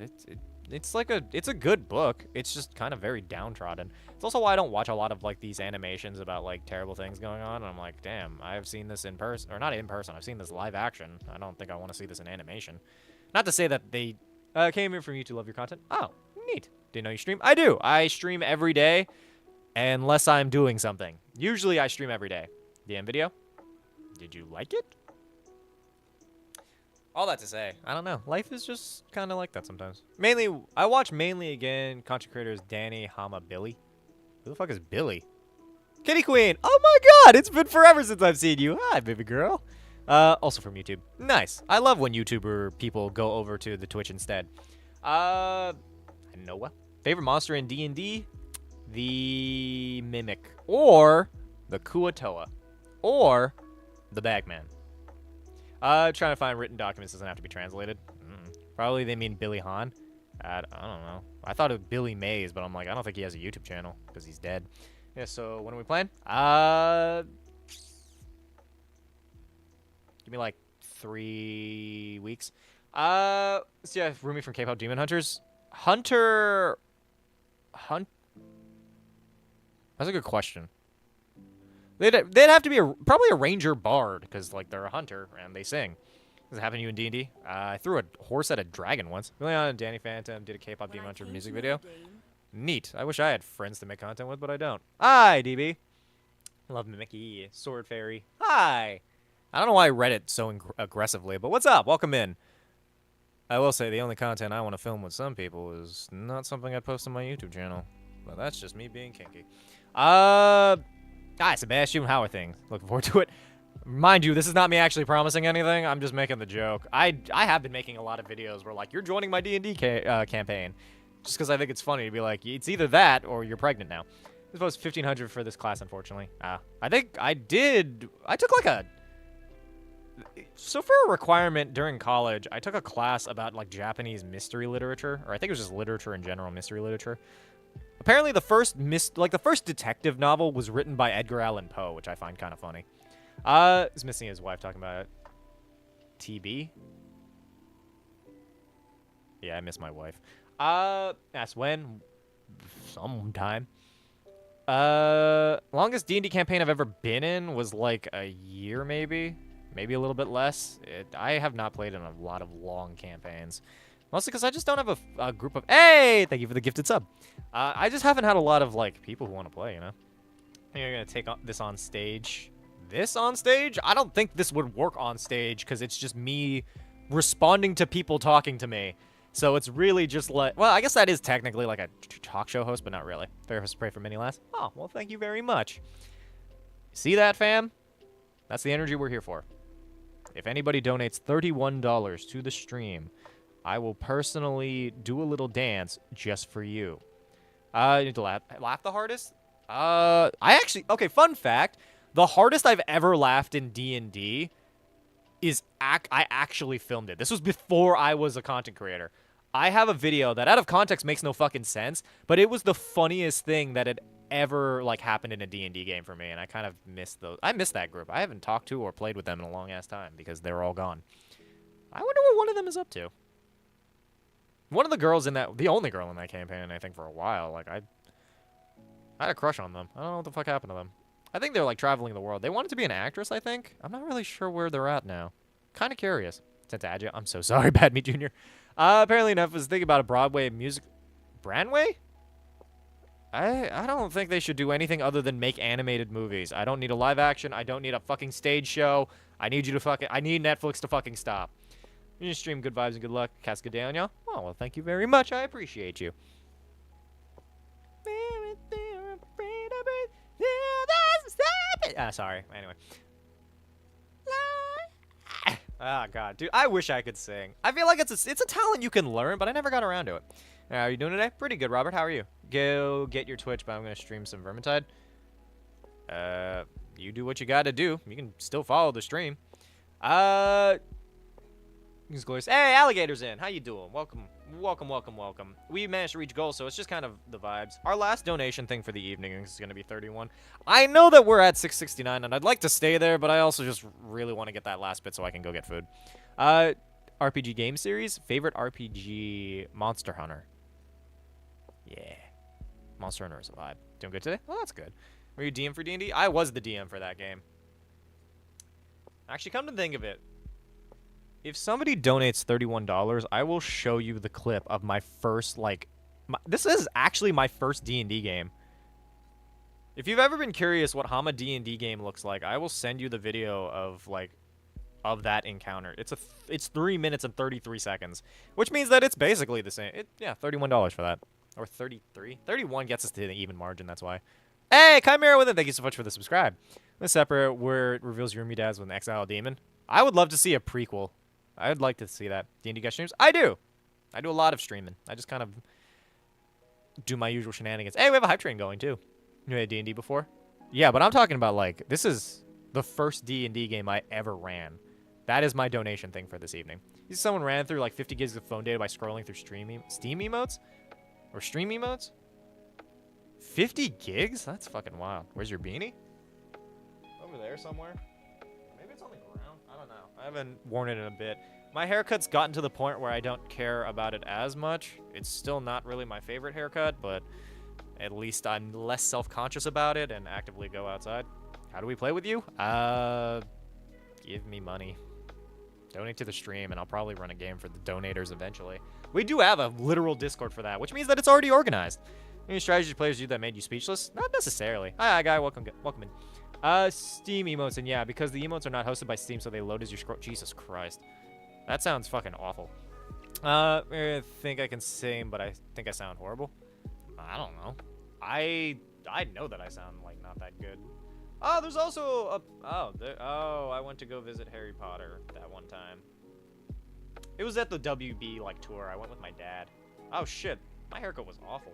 It's like it's a good book. It's just kind of very downtrodden. It's also why I don't watch a lot of, like, these animations about, like, terrible things going on. And I'm like, damn, I've seen this in person. Or not in person. I've seen this live action. I don't think I want to see this in animation. Not to say that they came here from you to love your content. Oh, neat. Didn't know you stream? I do. I stream every day unless I'm doing something. Usually I stream every day. The end video? Did you like it? All that to say, I don't know. Life is just kind of like that sometimes. I watch again, content creators Danny, Hama, Billy. Who the fuck is Billy? Kitty Queen! Oh my god! It's been forever since I've seen you. Hi, baby girl. Also from YouTube. Nice. I love when YouTuber people go over to the Twitch instead. Noah. Favorite monster in D&D? The Mimic. Or the Kuatoa. Or the Bagman. Trying to find written documents doesn't have to be translated. Probably they mean Billy Han. I don't know. I thought of Billy Mays, but I'm like, I don't think he has a YouTube channel because he's dead. Yeah, so when are we playing? Give me like 3 weeks. So yeah, Rumi from K-pop Demon Hunters. Hunt. That's a good question. They'd have to be probably a ranger bard because like they're a hunter and they sing. Does it happen to you in D&D? I threw a horse at a dragon once. Leon and Danny Phantom did a K-pop Demon Hunter music video. Neat. I wish I had friends to make content with, but I don't. Hi, DB. Love Mimicky. Sword Fairy. Hi. I don't know why I read it so aggressively, but what's up? Welcome in. I will say the only content I want to film with some people is not something I'd post on my YouTube channel. But that's just me being kinky. Hi, Sebastian. How are things? Looking forward to it. Mind you, this is not me actually promising anything. I'm just making the joke. I have been making a lot of videos where, like, you're joining my D&D campaign. Just because I think it's funny to be like, it's either that or you're pregnant now. I suppose 1,500 for this class, unfortunately. I think I took like a... So for a requirement during college, I took a class about, like, Japanese mystery literature. Or I think it was just literature in general, mystery literature. Apparently the first detective novel was written by Edgar Allan Poe, which I find kind of funny. He's missing his wife talking about it. TB? Yeah, I miss my wife. Ask when? Sometime. Longest D&D campaign I've ever been in was like a year, maybe. Maybe a little bit less. I have not played in a lot of long campaigns. Mostly because I just don't have a group of... Hey! Thank you for the gifted sub. I just haven't had a lot of, like, people who want to play, you know? I think I'm going to take this on stage. This on stage? I don't think this would work on stage because it's just me responding to people talking to me. So it's really just like, well, I guess that is technically like a talk show host, but not really. Therapist pray for many laughs. Oh, well, thank you very much. See that, fam? That's the energy we're here for. If anybody donates $31 to the stream, I will personally do a little dance just for you. You need to laugh the hardest? Okay, fun fact. The hardest I've ever laughed in D&D is I actually filmed it. This was before I was a content creator. I have a video that out of context makes no fucking sense, but it was the funniest thing that had ever like happened in a D&D game for me, and I kind of missed those. I missed that group. I haven't talked to or played with them in a long ass time because they're all gone. I wonder what one of them is up to. One of the girls in that, the only girl in that campaign, I think for a while, like I had a crush on them. I don't know what the fuck happened to them. I think they're like traveling the world. They wanted to be an actress, I think. I'm not really sure where they're at now. Kind of curious. Since Adja, I'm so sorry, Bad Me Jr. Apparently enough was thinking about a Broadway music... Brandway? I don't think they should do anything other than make animated movies. I don't need a live action. I don't need a fucking stage show. I need Netflix to fucking stop. You just stream good vibes and good luck. Cast good day on y'all. Oh, well, thank you very much. I appreciate you. Sorry. Anyway. Oh, God. Dude, I wish I could sing. I feel like it's a talent you can learn, but I never got around to it. How are you doing today? Pretty good, Robert. How are you? Go get your Twitch, but I'm going to stream some Vermintide. You do what you got to do. You can still follow the stream. Hey, Alligator's in. How you doing? Welcome. We managed to reach goals, so it's just kind of the vibes. Our last donation thing for the evening is going to be 31. I know that we're at 669, and I'd like to stay there, but I also just really want to get that last bit so I can go get food. RPG game series? Favorite RPG? Monster Hunter. Yeah. Monster Hunter is a vibe. Doing good today? Well, that's good. Were you DM for D&D? I was the DM for that game. Actually, come to think of it, if somebody donates $31, I will show you the clip of my first, this is actually my first D&D game. If you've ever been curious what Hama D&D game looks like, I will send you the video of that encounter. It's 3 minutes and 33 seconds, which means that it's basically the same. Yeah, $31 for that. Or 33. 31 gets us to the even margin, that's why. Hey, Chimera with it. Thank you so much for the subscribe. The separate where it reveals Yumi Dads with an exile demon. I would love to see a prequel. I would like to see that. D&D guys streams? I do. I do a lot of streaming. I just kind of do my usual shenanigans. Hey, we have a hype train going, too. You had D&D before? Yeah, but I'm talking about, this is the first D&D game I ever ran. That is my donation thing for this evening. Someone ran through, 50 gigs of phone data by scrolling through Steam emotes? Or stream emotes? 50 gigs? That's fucking wild. Where's your beanie? Over there somewhere? Maybe it's on the ground? I don't know. I haven't worn it in a bit. My haircut's gotten to the point where I don't care about it as much. It's still not really my favorite haircut, but at least I'm less self-conscious about it and actively go outside. How do we play with you? Give me money. Donate to the stream, and I'll probably run a game for the donators eventually. We do have a literal Discord for that, which means that it's already organized. Any strategy players do that made you speechless? Not necessarily. Hi, guy. Welcome in. Steam emotes, and yeah, because the emotes are not hosted by Steam, so they load as you scroll. Jesus Christ. That sounds fucking awful. I think I can sing, but I think I sound horrible. I don't know. I know that I sound, not that good. Oh, there's also a... Oh, I went to go visit Harry Potter that one time. It was at the WB, tour. I went with my dad. Oh, shit. My haircut was awful.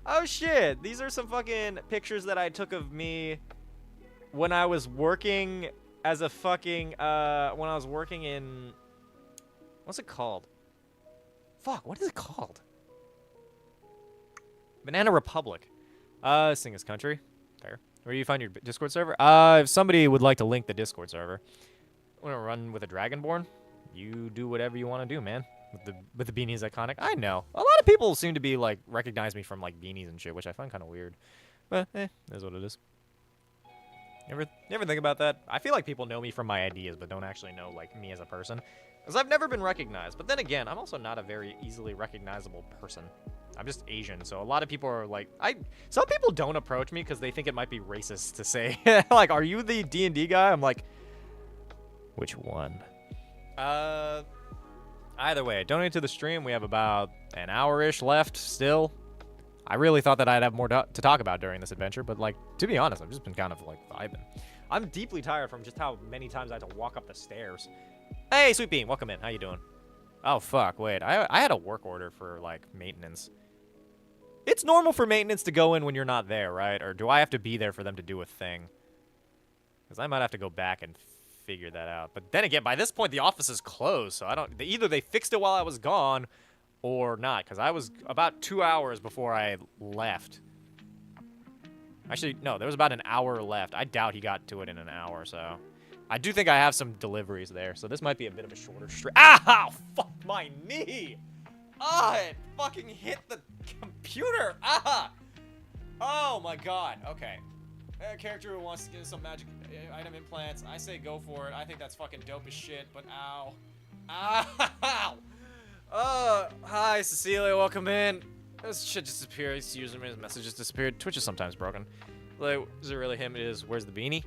Oh, shit. These are some fucking pictures that I took of me when I was working as a fucking, when I was working in... What's it called? Fuck, what is it called? Banana Republic. Sing His Country. Fair. Where do you find your Discord server? If somebody would like to link the Discord server. Want to run with a Dragonborn? You do whatever you want to do, man. With the beanies iconic. I know. A lot of people seem to be, recognize me from, beanies and shit, which I find kind of weird. But, is what it is. You ever think about that? I feel like people know me from my ideas, but don't actually know, me as a person. Because I've never been recognized. But then again, I'm also not a very easily recognizable person. I'm just Asian, so a lot of people are some people don't approach me because they think it might be racist to say, are you the D&D guy? I'm like, which one? Either way, donate to the stream. We have about an hour-ish left still. I really thought that I'd have more to talk about during this adventure, but, like, to be honest, I've just been kind of, like, vibing. I'm deeply tired from just how many times I had to walk up the stairs. Hey, Sweet Bean, welcome in. How you doing? Oh, fuck, wait. I had a work order for, like, maintenance. It's normal for maintenance to go in when you're not there, right? Or do I have to be there for them to do a thing? Because I might have to go back and figure that out. But then again, by this point, the office is closed, so I don't... Either they fixed it while I was gone or not, because I was about 2 hours before I left. Actually, no, there was about an hour left. I doubt he got to it in an hour, so... I do think I have some deliveries there, so this might be a bit of a shorter stream. Ow! Fuck my knee! Ah, it fucking hit the computer! Ah! Oh my god, okay. A character who wants to get some magic item implants, I say go for it. I think that's fucking dope as shit, but ow. Ow! Hi, Cecilia, welcome in. This shit just disappeared. His username's message just disappeared. Twitch is sometimes broken. Like, is it really him? It is. Where's the beanie?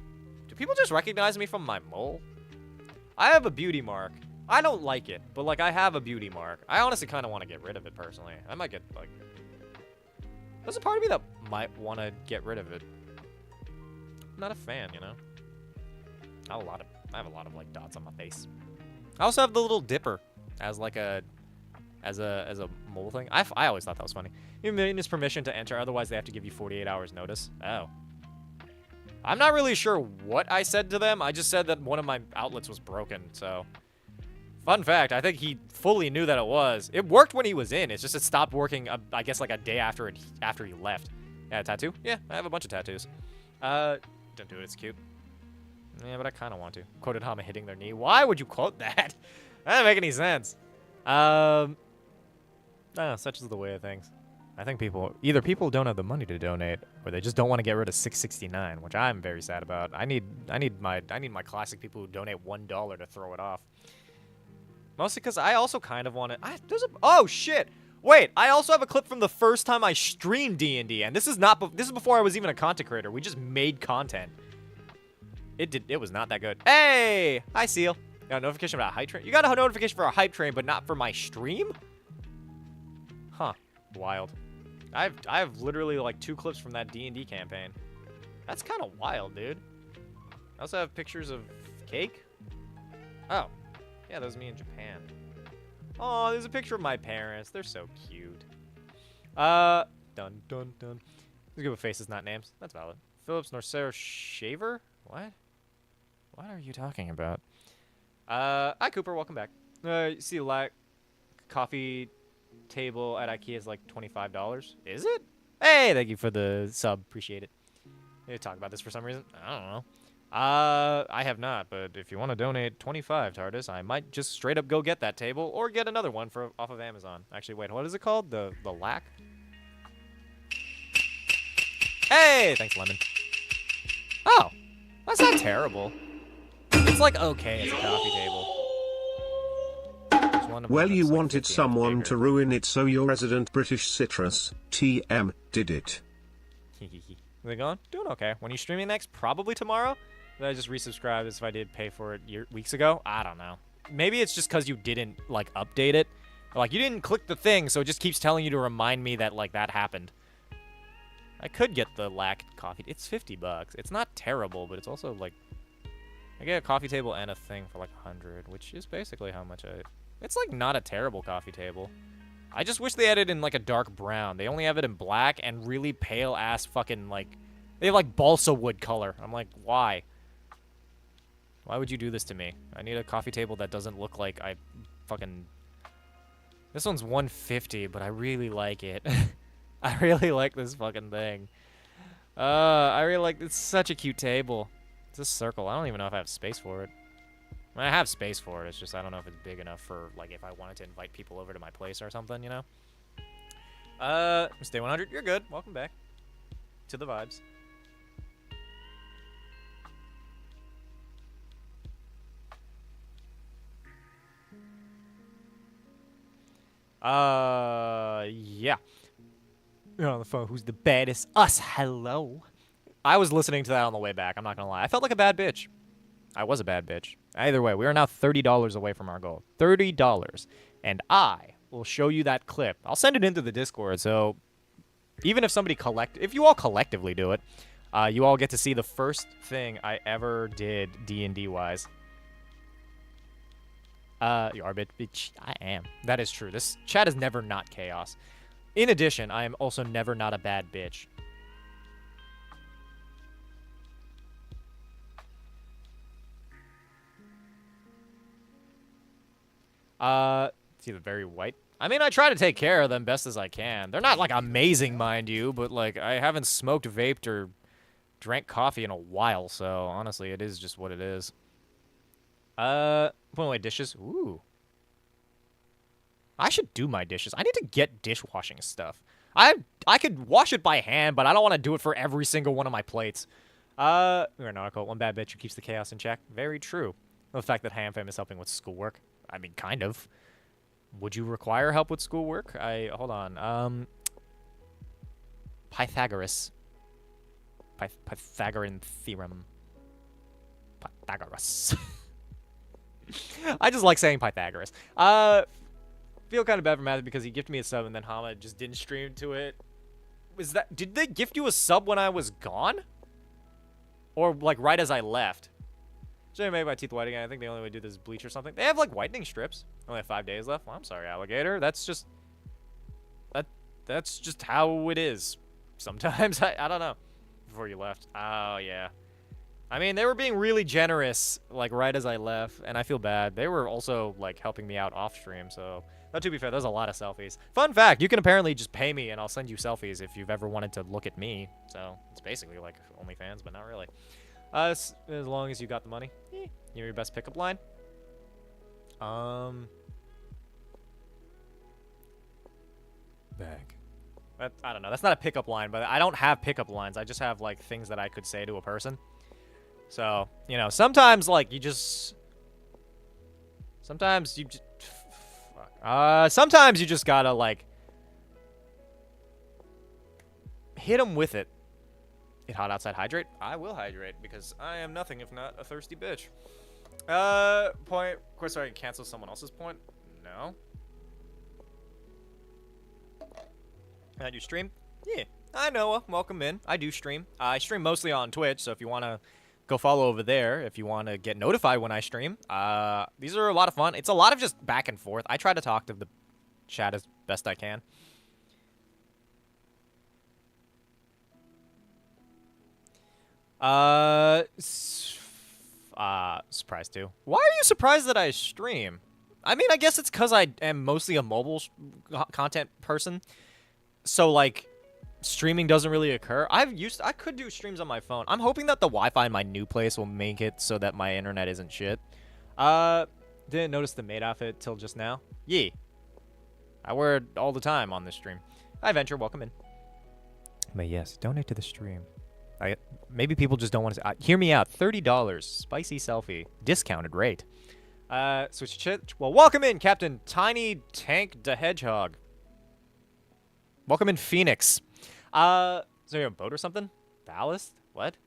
Do people just recognize me from my mole? I have a beauty mark. I don't like it, but, like, I have a beauty mark. I honestly kind of want to get rid of it, personally. I might get, like... There's a part of me that might want to get rid of it. I'm not a fan, you know? I have a lot of, like, dots on my face. I also have the little dipper as, like, a mole thing. I always thought that was funny. You need his permission to enter, otherwise they have to give you 48 hours notice. Oh. I'm not really sure what I said to them. I just said that one of my outlets was broken, so... Fun fact, I think he fully knew that it was. It worked when he was in. It's just it stopped working, I guess, like a day after he left. Yeah, a tattoo? Yeah, I have a bunch of tattoos. Don't do it. It's cute. Yeah, but I kind of want to. Quoted Hama hitting their knee. Why would you quote that? That doesn't make any sense. No, such is the way of things. I think either people don't have the money to donate, or they just don't want to get rid of $6.69, which I'm very sad about. I need my classic people who donate $1 to throw it off. Mostly because I also kind of want to... Oh, shit! Wait, I also have a clip from the first time I streamed D&D, and this is before I was even a content creator. We just made content. It was not that good. Hey! Hi, Seal. You got a notification about a hype train? You got a notification for a hype train, but not for my stream? Huh. Wild. I have literally, like, 2 clips from that D&D campaign. That's kind of wild, dude. I also have pictures of cake. Oh. Yeah, that was me in Japan. Oh, there's a picture of my parents. They're so cute. Dun, dun, dun. Let's go with faces, not names. That's valid. Phillips Norcero Shaver? What? What are you talking about? Hi, Cooper. Welcome back. You see, like, coffee table at IKEA is like $25. Is it? Hey, thank you for the sub. Appreciate it. You talk about this for some reason? I don't know. I have not, but if you want to donate 25, TARDIS, I might just straight up go get that table or get another one off of Amazon. Actually, wait, what is it called? The lack? Hey, thanks, Lemon. Oh, that's not terrible. It's like okay as a coffee table. Well, you wanted someone to ruin it, so your resident British citrus, TM, did it. They going? Doing okay. When are you streaming next? Probably tomorrow? Did I just resubscribe as if I did pay for it weeks ago? I don't know. Maybe it's just because you didn't, like, update it. Or, like, you didn't click the thing, so it just keeps telling you to remind me that, like, that happened. I could get the lack coffee. It's $50. It's not terrible, but it's also, like... I get a coffee table and a thing for, like, 100, which is basically how much I... It's, like, not a terrible coffee table. I just wish they had it in, like, a dark brown. They only have it in black and really pale-ass fucking, like... They have, like, balsa wood color. I'm like, why? Why would you do this to me? I need a coffee table that doesn't look like I fucking... This one's $150, but I really like it. I really like this fucking thing. I really like... It's such a cute table. It's a circle. I don't even know if I have space for it. I mean, I have space for it. It's just I don't know if it's big enough for, like, if I wanted to invite people over to my place or something, you know? Stay 100. You're good. Welcome back to the vibes. Yeah. You're on the phone. Who's the baddest? Us. Hello. I was listening to that on the way back. I'm not gonna lie. I felt like a bad bitch. I was a bad bitch. Either way, we are now $30 away from our goal. $30. and I will show you that clip. I'll send it into the Discord, so even if somebody if you all collectively do it, you all get to see the first thing I ever did D&D wise. You are bitch. I am. That is true. This chat is never not chaos. In addition, I am also never not a bad bitch. It's either very white. I mean, I try to take care of them best as I can. They're not, like, amazing, mind you, but, like, I haven't smoked, vaped, or drank coffee in a while, so, honestly, it is just what it is. Put away dishes. Ooh. I should do my dishes. I need to get dishwashing stuff. I could wash it by hand, but I don't want to do it for every single one of my plates. We're an article. One bad bitch who keeps the chaos in check. Very true. The fact that HamFam is helping with schoolwork. I mean, kind of. Would you require help with schoolwork? Hold on. Pythagoras. Pythagorean theorem. Pythagoras. I just like saying Pythagoras. Feel kind of bad for Matthew because he gifted me a sub and then Hama just didn't stream to it. Did they gift you a sub when I was gone? Or, like, right as I left? Should I make my teeth white again? I think the only way to do this is bleach or something. They have, like, whitening strips. Only have 5 days left. Well, I'm sorry, alligator. That's just... That's just how it is. Sometimes. I don't know. Before you left. Oh, yeah. I mean, they were being really generous, like, right as I left, and I feel bad. They were also, like, helping me out off-stream, so... But to be fair, there's a lot of selfies. Fun fact, you can apparently just pay me, and I'll send you selfies if you've ever wanted to look at me. So, it's basically like OnlyFans, but not really. As long as you got the money. You're your best pickup line? Bag. I don't know. That's not a pickup line, but I don't have pickup lines. I just have, like, things that I could say to a person. So, you know, sometimes, like, you just... Sometimes you just... sometimes you just gotta, like... hit them with it. Get hot outside, hydrate? I will hydrate, because I am nothing if not a thirsty bitch. Point... Of course, I can cancel someone else's point? No. I do stream? Yeah. Hi, Noah. Welcome in. I do stream. I stream mostly on Twitch, so if you want to go follow over there, if you want to get notified when I stream. These are a lot of fun. It's a lot of just back and forth. I try to talk to the chat as best I can. Surprised too. Why are you surprised that I stream? I mean, I guess it's because I am mostly a mobile content person. So, like, streaming doesn't really occur. I could do streams on my phone. I'm hoping that the Wi-Fi in my new place will make it so that my internet isn't shit. Didn't notice the maid outfit till just now. Yeah. I wear it all the time on this stream. Hi, Venture. Welcome in. But yes, donate to the stream. Maybe people just don't want to... hear me out. $30. Spicy selfie. Discounted rate. Switch chit. Well, welcome in, Captain Tiny Tank the Hedgehog. Welcome in, Phoenix. Is there a boat or something? Ballast? What?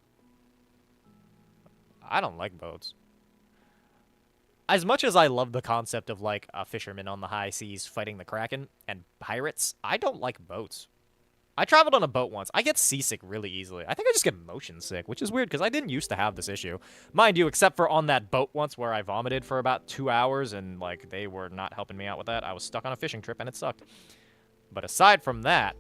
I don't like boats. As much as I love the concept of, like, a fisherman on the high seas fighting the Kraken and pirates, I don't like boats. I traveled on a boat once. I get seasick really easily. I think I just get motion sick, which is weird because I didn't used to have this issue. Mind you, except for on that boat once where I vomited for about 2 hours and, like, they were not helping me out with that. I was stuck on a fishing trip and it sucked. But aside from that,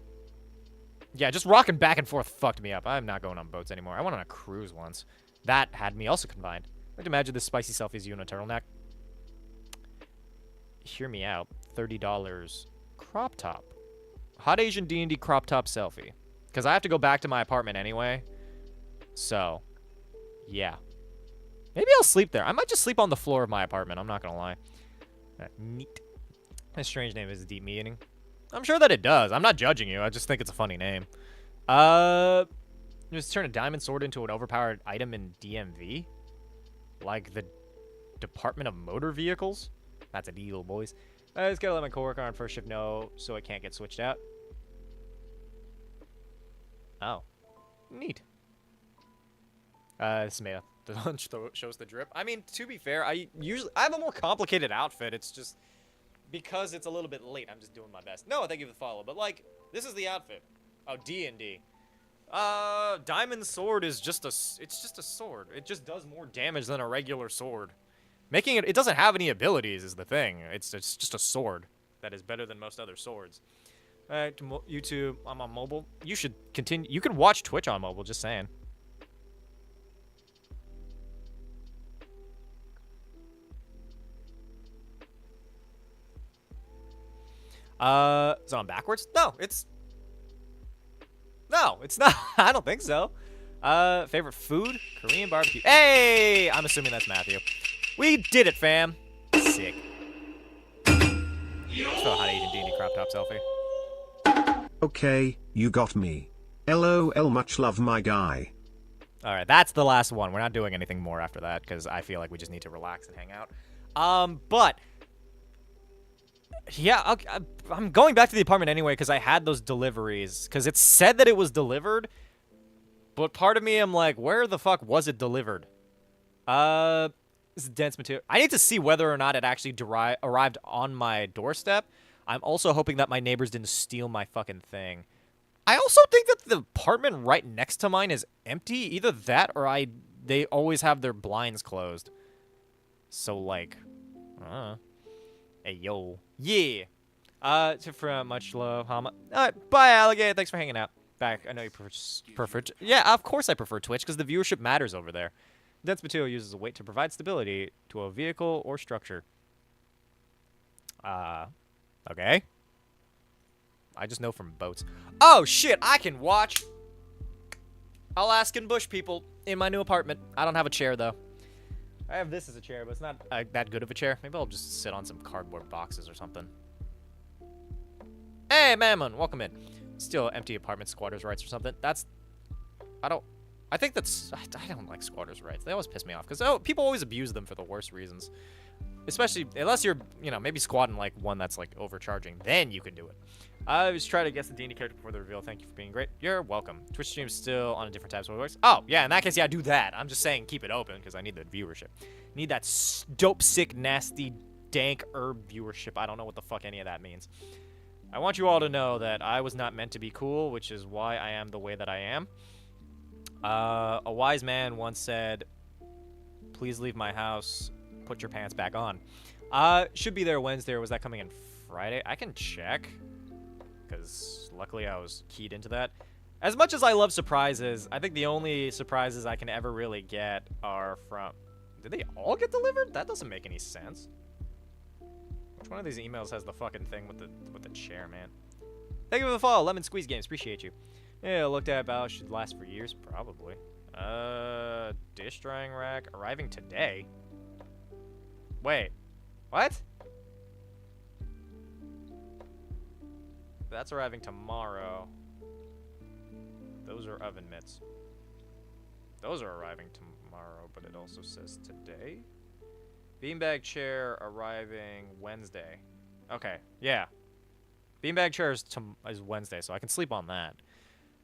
yeah, just rocking back and forth fucked me up. I'm not going on boats anymore. I went on a cruise once. That had me also confined. I'd imagine this spicy selfie is you in a turtleneck. Hear me out. $30 crop top. Hot Asian D&D crop top selfie. Because I have to go back to my apartment anyway. So, yeah. Maybe I'll sleep there. I might just sleep on the floor of my apartment. I'm not going to lie. Neat. My strange name is Deep Meaning. I'm sure that it does. I'm not judging you. I just think it's a funny name. Just turn a diamond sword into an overpowered item in DMV? Like the Department of Motor Vehicles? That's a deal, boys. I just gotta let my coworker on first shift know so it can't get switched out. Oh. Neat. This may the lunch shows the drip. I mean, to be fair, I have a more complicated outfit. It's just because it's a little bit late. I'm just doing my best. No, thank you for the follow. But, like, this is the outfit. Oh, D&D. Diamond sword is just it's just a sword. It just does more damage than a regular sword. Making it doesn't have any abilities is the thing. It's just a sword that is better than most other swords. Alright, YouTube, I'm on mobile. You should continue. You can watch Twitch on mobile, just saying. So I'm backwards? No, it's not. I don't think so. Favorite food? Korean barbecue. Hey! I'm assuming that's Matthew. We did it, fam. Sick. So how to eat in D&D crop top selfie. Okay, you got me. LOL, much love, my guy. Alright, that's the last one. We're not doing anything more after that, because I feel like we just need to relax and hang out. But... yeah, I'm going back to the apartment anyway because I had those deliveries. Because it said that it was delivered. But part of me, I'm like, where the fuck was it delivered? This is dense material. I need to see whether or not it actually arrived on my doorstep. I'm also hoping that my neighbors didn't steal my fucking thing. I also think that the apartment right next to mine is empty. Either that or they always have their blinds closed. So, like, hey, yo. Yeah. For much love, Hama. Bye, Alligator. Thanks for hanging out. Back. I know you prefer yeah, of course I prefer Twitch, because the viewership matters over there. Dense material uses a weight to provide stability to a vehicle or structure. Okay. I just know from boats. Oh, shit, I can watch Alaskan bush people in my new apartment. I don't have a chair, though. I have this as a chair, but it's not that good of a chair. Maybe I'll just sit on some cardboard boxes or something. Hey, Mammon, welcome in. Still empty apartment, squatters' rights or something. I think that's... I don't like squatters' rights. They always piss me off, because people always abuse them for the worst reasons. Especially, unless you're, maybe squatting like one that's like overcharging. Then you can do it. I was trying to guess the D&D character before the reveal. Thank you for being great. You're welcome. Twitch stream's still on a different tab, so it works. Oh, yeah, in that case, yeah, do that. I'm just saying keep it open, because I need the viewership. Need that dope, sick, nasty, dank herb viewership. I don't know what the fuck any of that means. I want you all to know that I was not meant to be cool, which is why I am the way that I am. A wise man once said, please leave my house, put your pants back on. Should be there Wednesday, or was that coming in Friday? I can check, because luckily I was keyed into that. As much as I love surprises, I think the only surprises I can ever really get are from... Did they all get delivered? That doesn't make any sense. Which one of these emails has the fucking thing with the chair, man? Thank you for the follow, Lemon Squeeze Games. Appreciate you. Yeah, looked at about should last for years, probably. Dish drying rack arriving today. Wait, what? That's arriving tomorrow. Those are oven mitts. Those are arriving tomorrow, but it also says today. Beanbag chair arriving Wednesday. Okay, yeah. Beanbag chair is Wednesday, so I can sleep on that.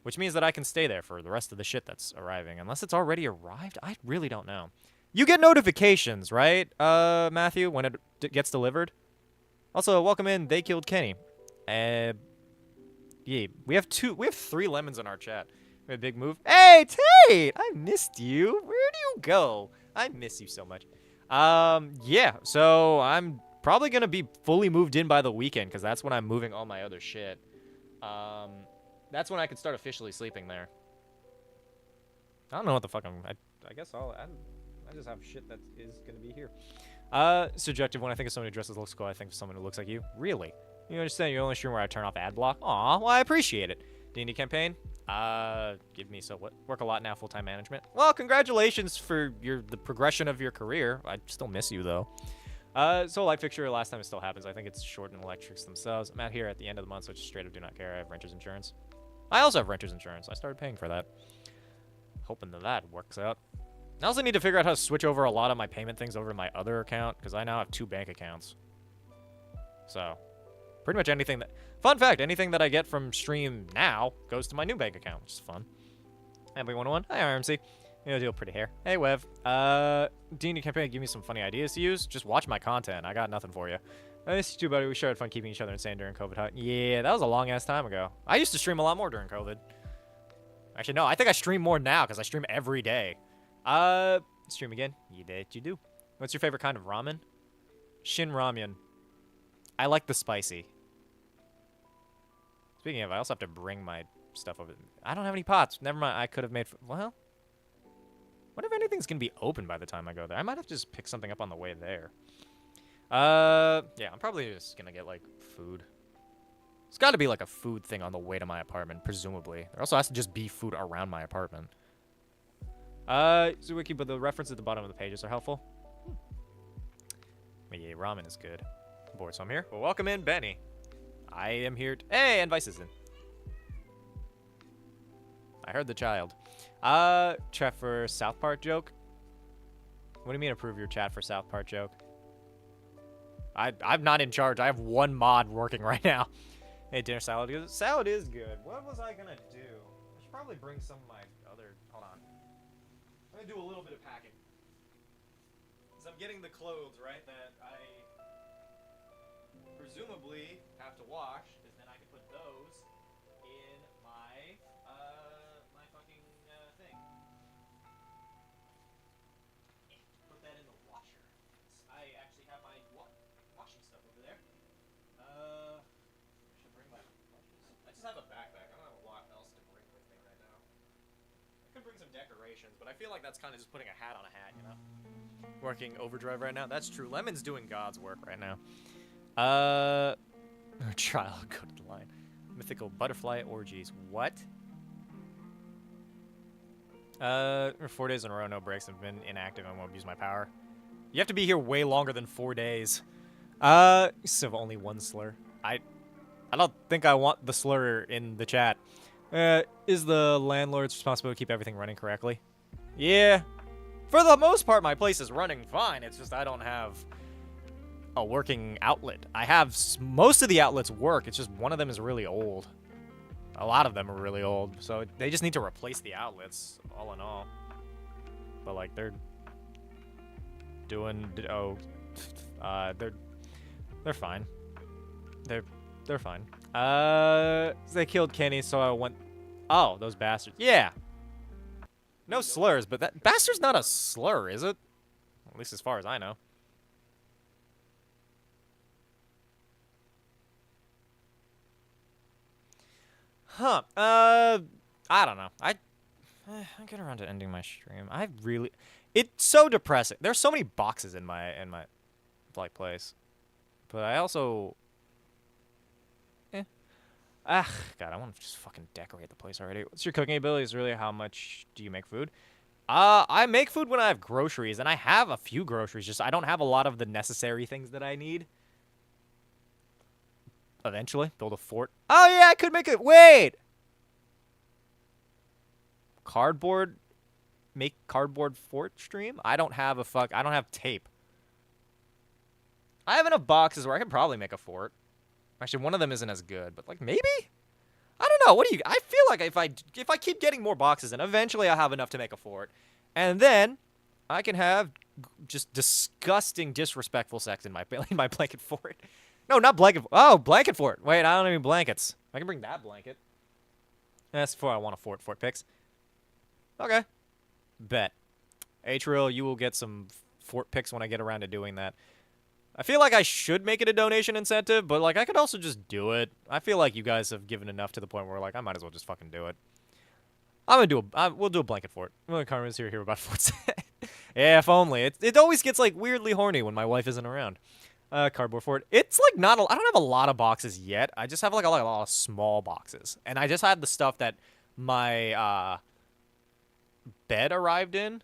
Which means that I can stay there for the rest of the shit that's arriving. Unless it's already arrived? I really don't know. You get notifications, right, Matthew, when it gets delivered? Also, welcome in, They Killed Kenny. Yeah, we have 3 lemons in our chat. We have a big move. Hey, Tate! I missed you. Where do you go? I miss you so much. Yeah, so I'm probably gonna be fully moved in by the weekend, because that's when I'm moving all my other shit. That's when I can start officially sleeping there. I don't know what the fuck I guess I just have shit that is gonna be here. Subjective. When I think of someone who dresses looks cool, I think of someone who looks like you. Really? You understand? You're only stream where I turn off ad block. Aw, well, I appreciate it. D&D campaign? Give me so what? Work a lot now, full-time management. Well, congratulations for the progression of your career. I still miss you though. So light fixture, last time it still happens. I think it's short and electrics themselves. I'm out here at the end of the month, so just straight up do not care. I have renter's insurance. I also have renter's insurance. I started paying for that. Hoping that works out. I also need to figure out how to switch over a lot of my payment things over to my other account, because I now have 2 bank accounts. So, pretty much anything that... Fun fact, anything that I get from stream now goes to my new bank account, which is fun. MB101, hi RMC. You deal pretty hair. Hey Wev. D&D campaign, give me some funny ideas to use. Just watch my content. I got nothing for you. I miss you too, buddy. We sure had fun keeping each other insane during COVID, huh? Yeah, that was a long-ass time ago. I used to stream a lot more during COVID. Actually, no, I think I stream more now because I stream every day. Stream again? You did, you do. What's your favorite kind of ramen? Shin ramen. I like the spicy. Speaking of, I also have to bring my stuff over. I don't have any pots. Never mind. I could have made... Well, what if anything's going to be open by the time I go there? I might have to just pick something up on the way there. Yeah, I'm probably just going to get, like, food. It's got to be, like, a food thing on the way to my apartment, presumably. There also has to just be food around my apartment. Wiki, but the references at the bottom of the pages are helpful. But yeah, ramen is good. I'm bored, so I'm here. Well, welcome in, Benny. I am here. Hey, and Vice is in. I heard the child. Chat for South Park joke? What do you mean approve your chat for South Park joke? I'm not in charge. I have one mod working right now. Hey, dinner salad. Salad is good. What was I gonna do? I should probably bring some of my other... Hold on. I'm gonna do a little bit of packing. Because I'm getting the clothes, right, that I presumably have to wash, because then I can put those in my, my fucking, thing. Put that in the washer. I actually have my washing stuff over there. I should bring my lunches. I just have a backpack. I don't have a lot else to bring with me right now. I could bring some decorations, but I feel like that's kind of just putting a hat on a hat, you know? Working overdrive right now. That's true. Lemon's doing God's work right now. Child, go to the line. Mythical butterfly orgies. What? 4 days in a row, no breaks. I've been inactive and won't use my power. You have to be here way longer than 4 days. So only one slur. I don't think I want the slur in the chat. Is the landlord's responsibility to keep everything running correctly? Yeah. For the most part, my place is running fine. It's just I don't have a working outlet. I have most of the outlets work. It's just one of them is really old. A lot of them are really old. So they just need to replace the outlets, all in all. But, like, they're doing... Oh, they're fine. They're fine. They killed Kenny, so I went... Oh, those bastards. Yeah. No slurs, but that... Bastard's not a slur, is it? At least as far as I know. Huh. I don't know. I get around to ending my stream. I really... It's so depressing. There's so many boxes in my like place. But I also... God, I want to just fucking decorate the place already. What's your cooking abilities? Really, how much do you make food? I make food when I have groceries, and I have a few groceries. Just I don't have a lot of the necessary things that I need. Eventually, build a fort. Oh yeah, I could make it. Wait. Cardboard. Make cardboard fort stream. I don't have I don't have tape. I have enough boxes where I could probably make a fort. Actually, one of them isn't as good, but like maybe? I don't know. What do you... I feel like if I keep getting more boxes, and eventually I'll have enough to make a fort, and then I can have just disgusting, disrespectful sex in my blanket fort. No, not blanket. Oh, blanket fort. Wait, I don't need blankets. I can bring that blanket. That's before I want a fort. Fort pics. Okay. Bet. Atrial, you will get some fort pics when I get around to doing that. I feel like I should make it a donation incentive, but, like, I could also just do it. I feel like you guys have given enough to the point where, like, I might as well just fucking do it. I'm gonna do we'll do a blanket fort. Well, Carmen's here about forts. Yeah, if only. It always gets, like, weirdly horny when my wife isn't around. Cardboard fort. It's, like, I don't have a lot of boxes yet. I just have, like, a lot of small boxes. And I just had the stuff that my, bed arrived in.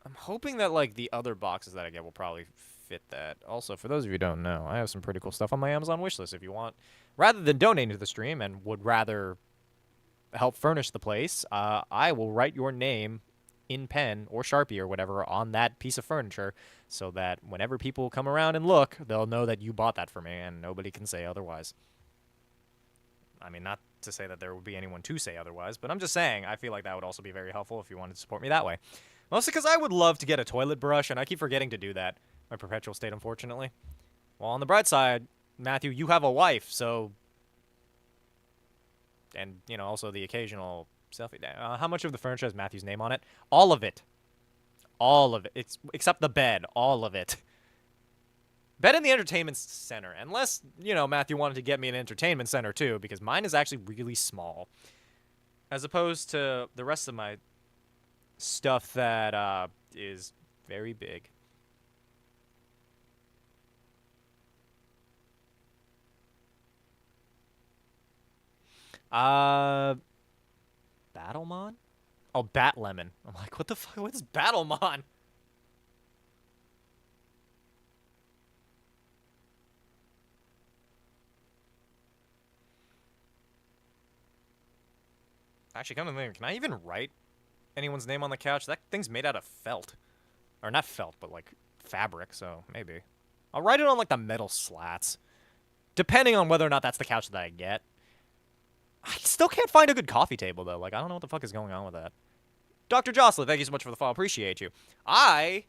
I'm hoping that, like, the other boxes that I get will probably fit that. Also, for those of you who don't know, I have some pretty cool stuff on my Amazon wishlist if you want. Rather than donating to the stream and would rather help furnish the place, I will write your name in pen or Sharpie or whatever on that piece of furniture so that whenever people come around and look, they'll know that you bought that for me and nobody can say otherwise. I mean, not to say that there would be anyone to say otherwise, but I'm just saying I feel like that would also be very helpful if you wanted to support me that way. Mostly because I would love to get a toilet brush, and I keep forgetting to do that. My perpetual state, unfortunately. Well, on the bright side, Matthew, you have a wife, so... And, you know, also the occasional selfie. How much of the furniture has Matthew's name on it? All of it. All of it. It's except the bed. All of it. Bed in the entertainment center. Unless, you know, Matthew wanted to get me an entertainment center, too, because mine is actually really small. As opposed to the rest of my stuff that is very big. Battlemon? Oh, Batlemon. I'm like, what the fuck? What is Battlemon? Actually, come to think, can I even write anyone's name on the couch? That thing's made out of felt. Or not felt, but like fabric, so maybe. I'll write it on like the metal slats. Depending on whether or not that's the couch that I get. I still can't find a good coffee table, though. Like, I don't know what the fuck is going on with that. Dr. Jocelyn, thank you so much for the follow. Appreciate you. Maybe I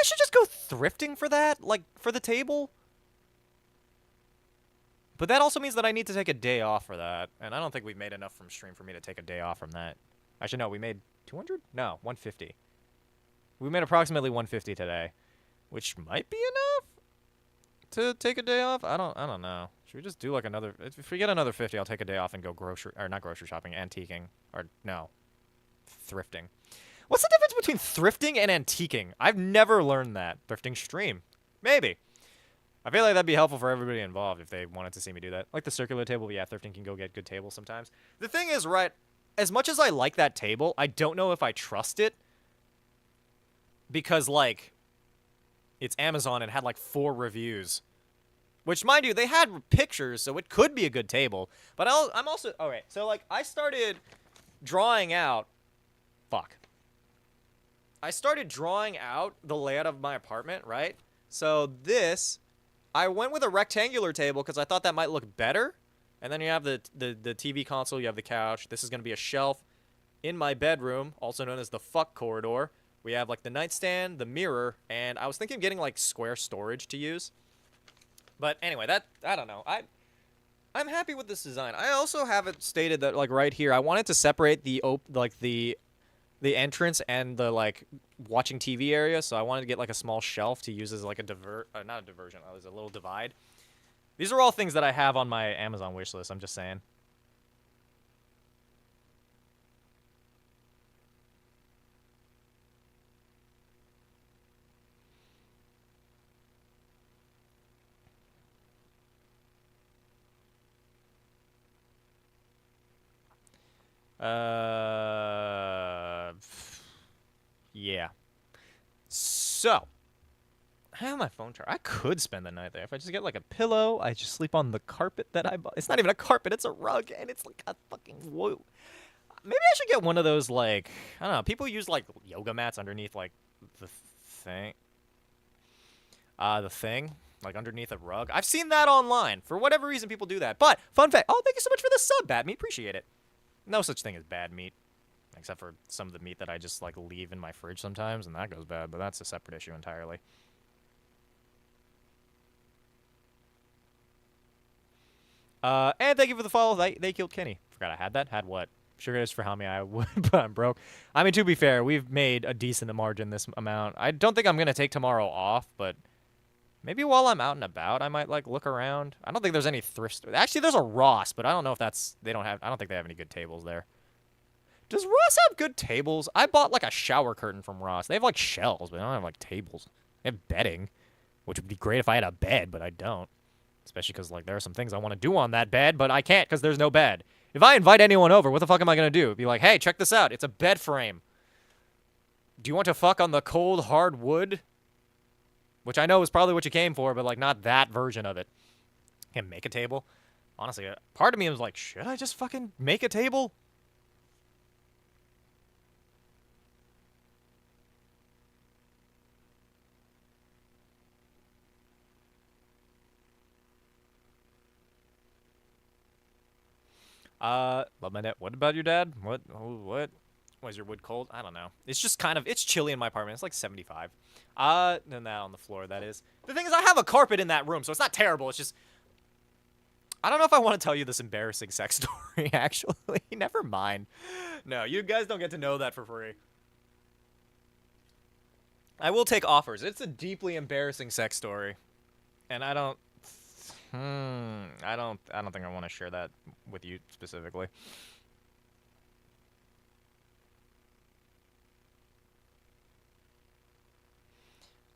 should just go thrifting for that? Like, for the table? But that also means that I need to take a day off for that. And I don't think we've made enough from stream for me to take a day off from that. Actually, no, we made 200? No, 150. We made approximately 150 today. Which might be enough to take a day off? I don't know. Should we just do like another... If we get another 50, I'll take a day off and go not grocery shopping, antiquing. Or, no. Thrifting. What's the difference between thrifting and antiquing? I've never learned that. Thrifting stream. Maybe. I feel like that'd be helpful for everybody involved if they wanted to see me do that. Like the circular table, yeah, thrifting can go get good tables sometimes. The thing is, right, as much as I like that table, I don't know if I trust it. Because, like, it's Amazon and had like 4 reviews. Which, mind you, they had pictures, so it could be a good table. But I'm also... Alright, so, like, I started drawing out... Fuck. I started drawing out the layout of my apartment, right? So, this... I went with a rectangular table because I thought that might look better. And then you have the TV console, you have the couch. This is going to be a shelf in my bedroom, also known as the fuck corridor. We have, like, the nightstand, the mirror, and I was thinking of getting, like, square storage to use. But anyway, I don't know. I'm happy with this design. I also have it stated that, like, right here, I wanted to separate the entrance and the, like, watching TV area, so I wanted to get, like, a small shelf to use as, like, not a diversion, as a little divide. These are all things that I have on my Amazon wishlist, I'm just saying. Yeah. So, I have my phone charger. I could spend the night there. If I just get, like, a pillow, I just sleep on the carpet that I bought. It's not even a carpet, it's a rug, and it's, like, a fucking whoa. Maybe I should get one of those, like, I don't know, people use, like, yoga mats underneath, like, the thing. Like, underneath a rug. I've seen that online. For whatever reason, people do that. But, fun fact. Oh, thank you so much for the sub, Bad Meat. Appreciate it. No such thing as bad meat. Except for some of the meat that I just, like, leave in my fridge sometimes, and that goes bad, but that's a separate issue entirely. And thank you for the follow. They killed Kenny. Forgot I had that. Had what? Sugar is for Hami. I would, but I'm broke. I mean, to be fair, we've made a decent margin this amount. I don't think I'm going to take tomorrow off, but maybe while I'm out and about, I might, like, look around. I don't think there's any thrift store. Actually, there's a Ross, but I don't know if that's... I don't think they have any good tables there. Does Ross have good tables? I bought, like, a shower curtain from Ross. They have, like, shelves, but they don't have, like, tables. They have bedding, which would be great if I had a bed, but I don't. Especially because, like, there are some things I want to do on that bed, but I can't because there's no bed. If I invite anyone over, what the fuck am I going to do? Be like, hey, check this out. It's a bed frame. Do you want to fuck on the cold, hard wood? Which I know is probably what you came for, but, like, not that version of it. Can't make a table? Honestly, part of me was like, should I just fucking make a table? What about your dad? What? Was your wood cold? I don't know. It's just kind of, it's chilly in my apartment. It's like 75. Then that on the floor, that is. The thing is, I have a carpet in that room, so it's not terrible. It's just, I don't know if I want to tell you this embarrassing sex story, actually. Never mind. No, you guys don't get to know that for free. I will take offers. It's a deeply embarrassing sex story. And I don't think I want to share that with you specifically.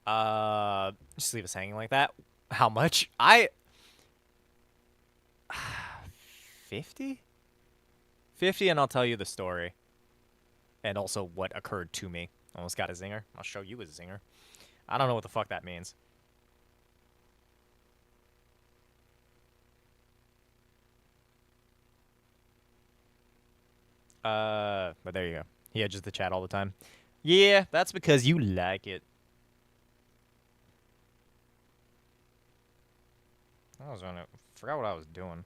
Just leave us hanging like that. How much? 50? 50 and I'll tell you the story. And also what occurred to me. Almost got a zinger. I'll show you a zinger. I don't know what the fuck that means. But there you go. He edges the chat all the time. Yeah, that's because you like it. Forgot what I was doing.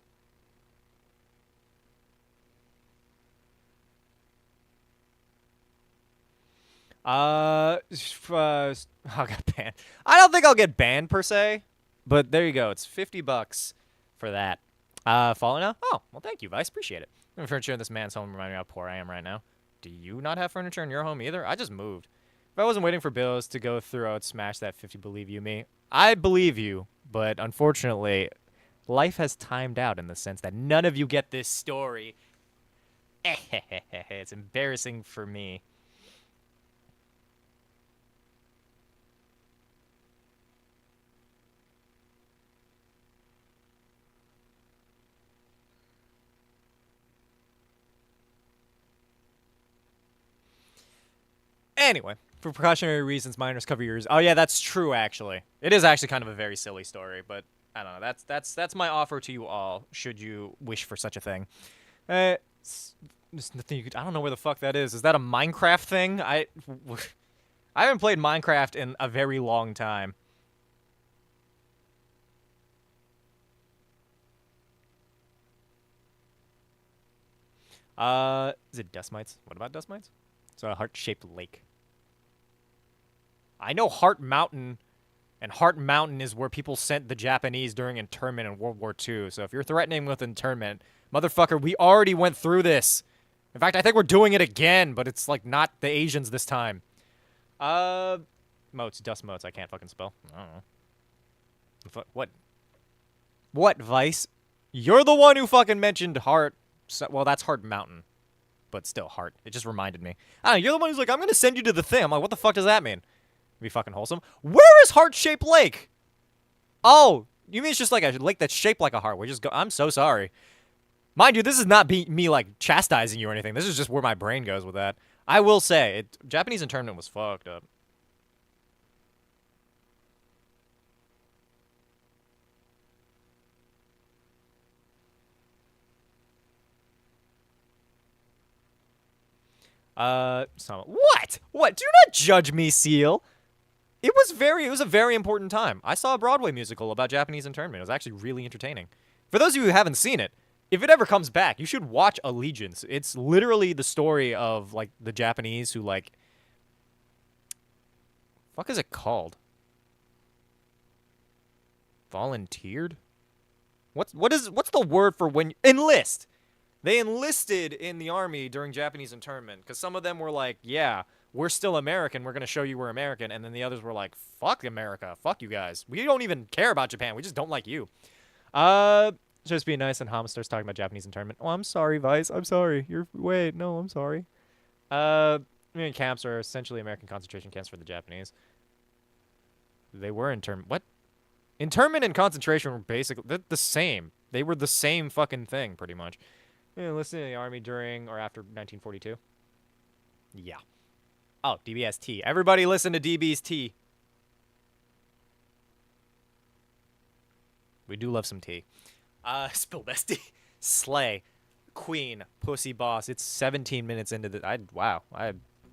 I got banned. I don't think I'll get banned per se, but there you go. It's $50 for that. Falling out? Oh, well, thank you, Vice. Appreciate it. Furniture in this man's home remind me how poor I am right now. Do you not have furniture in your home either? I just moved. If I wasn't waiting for bills to go through, I would smash that 50. Believe you me? I believe you, but unfortunately, life has timed out in the sense that none of you get this story. It's embarrassing for me. Anyway, for precautionary reasons, minors cover yours. Oh yeah, that's true. Actually, it is actually kind of a very silly story, but I don't know. That's my offer to you all. Should you wish for such a thing, there's nothing you could. I don't know where the fuck that is. Is that a Minecraft thing? I haven't played Minecraft in a very long time. Is it dust mites? What about dust mites? It's a heart-shaped lake. I know Heart Mountain, and Heart Mountain is where people sent the Japanese during internment in World War II. So if you're threatening with internment, motherfucker, we already went through this. In fact, I think we're doing it again, but it's like not the Asians this time. Moats, dust moats. I can't fucking spell. I don't know. What? What, Vice? You're the one who fucking mentioned Heart. Well, that's Heart Mountain. But still, Heart. It just reminded me. I don't know, you're the one who's like, I'm gonna send you to the thing. I'm like, what the fuck does that mean? Be fucking wholesome. Where is Heart-Shaped Lake? Oh, you mean it's just like a lake that's shaped like a heart? I'm so sorry. Mind you, this is not me like chastising you or anything. This is just where my brain goes with that. I will say, Japanese internment was fucked up. What? What? Do not judge me, Seal. It was a very important time. I saw a Broadway musical about Japanese internment. It was actually really entertaining. For those of you who haven't seen it, if it ever comes back, you should watch Allegiance. It's literally the story of, like, the Japanese who, like... Fuck is it called? Volunteered? What's the word for when... Enlist! They enlisted in the army during Japanese internment, because some of them were like, yeah, we're still American, we're going to show you we're American, and then the others were like, fuck America, fuck you guys. We don't even care about Japan, we just don't like you. Just being nice, and Hama starts talking about Japanese internment. Oh, I'm sorry, Vice, I'm sorry. No, I'm sorry. Camps are essentially American concentration camps for the Japanese. They were internment. What? Internment and concentration were basically the same. They were the same fucking thing, pretty much. Enlisted in the army during or after 1942. Yeah. Oh, DB has tea. Everybody listen to DB's tea. We do love some tea. Spill bestie. Slay. Queen. Pussy boss. It's 17 minutes into the... Wow.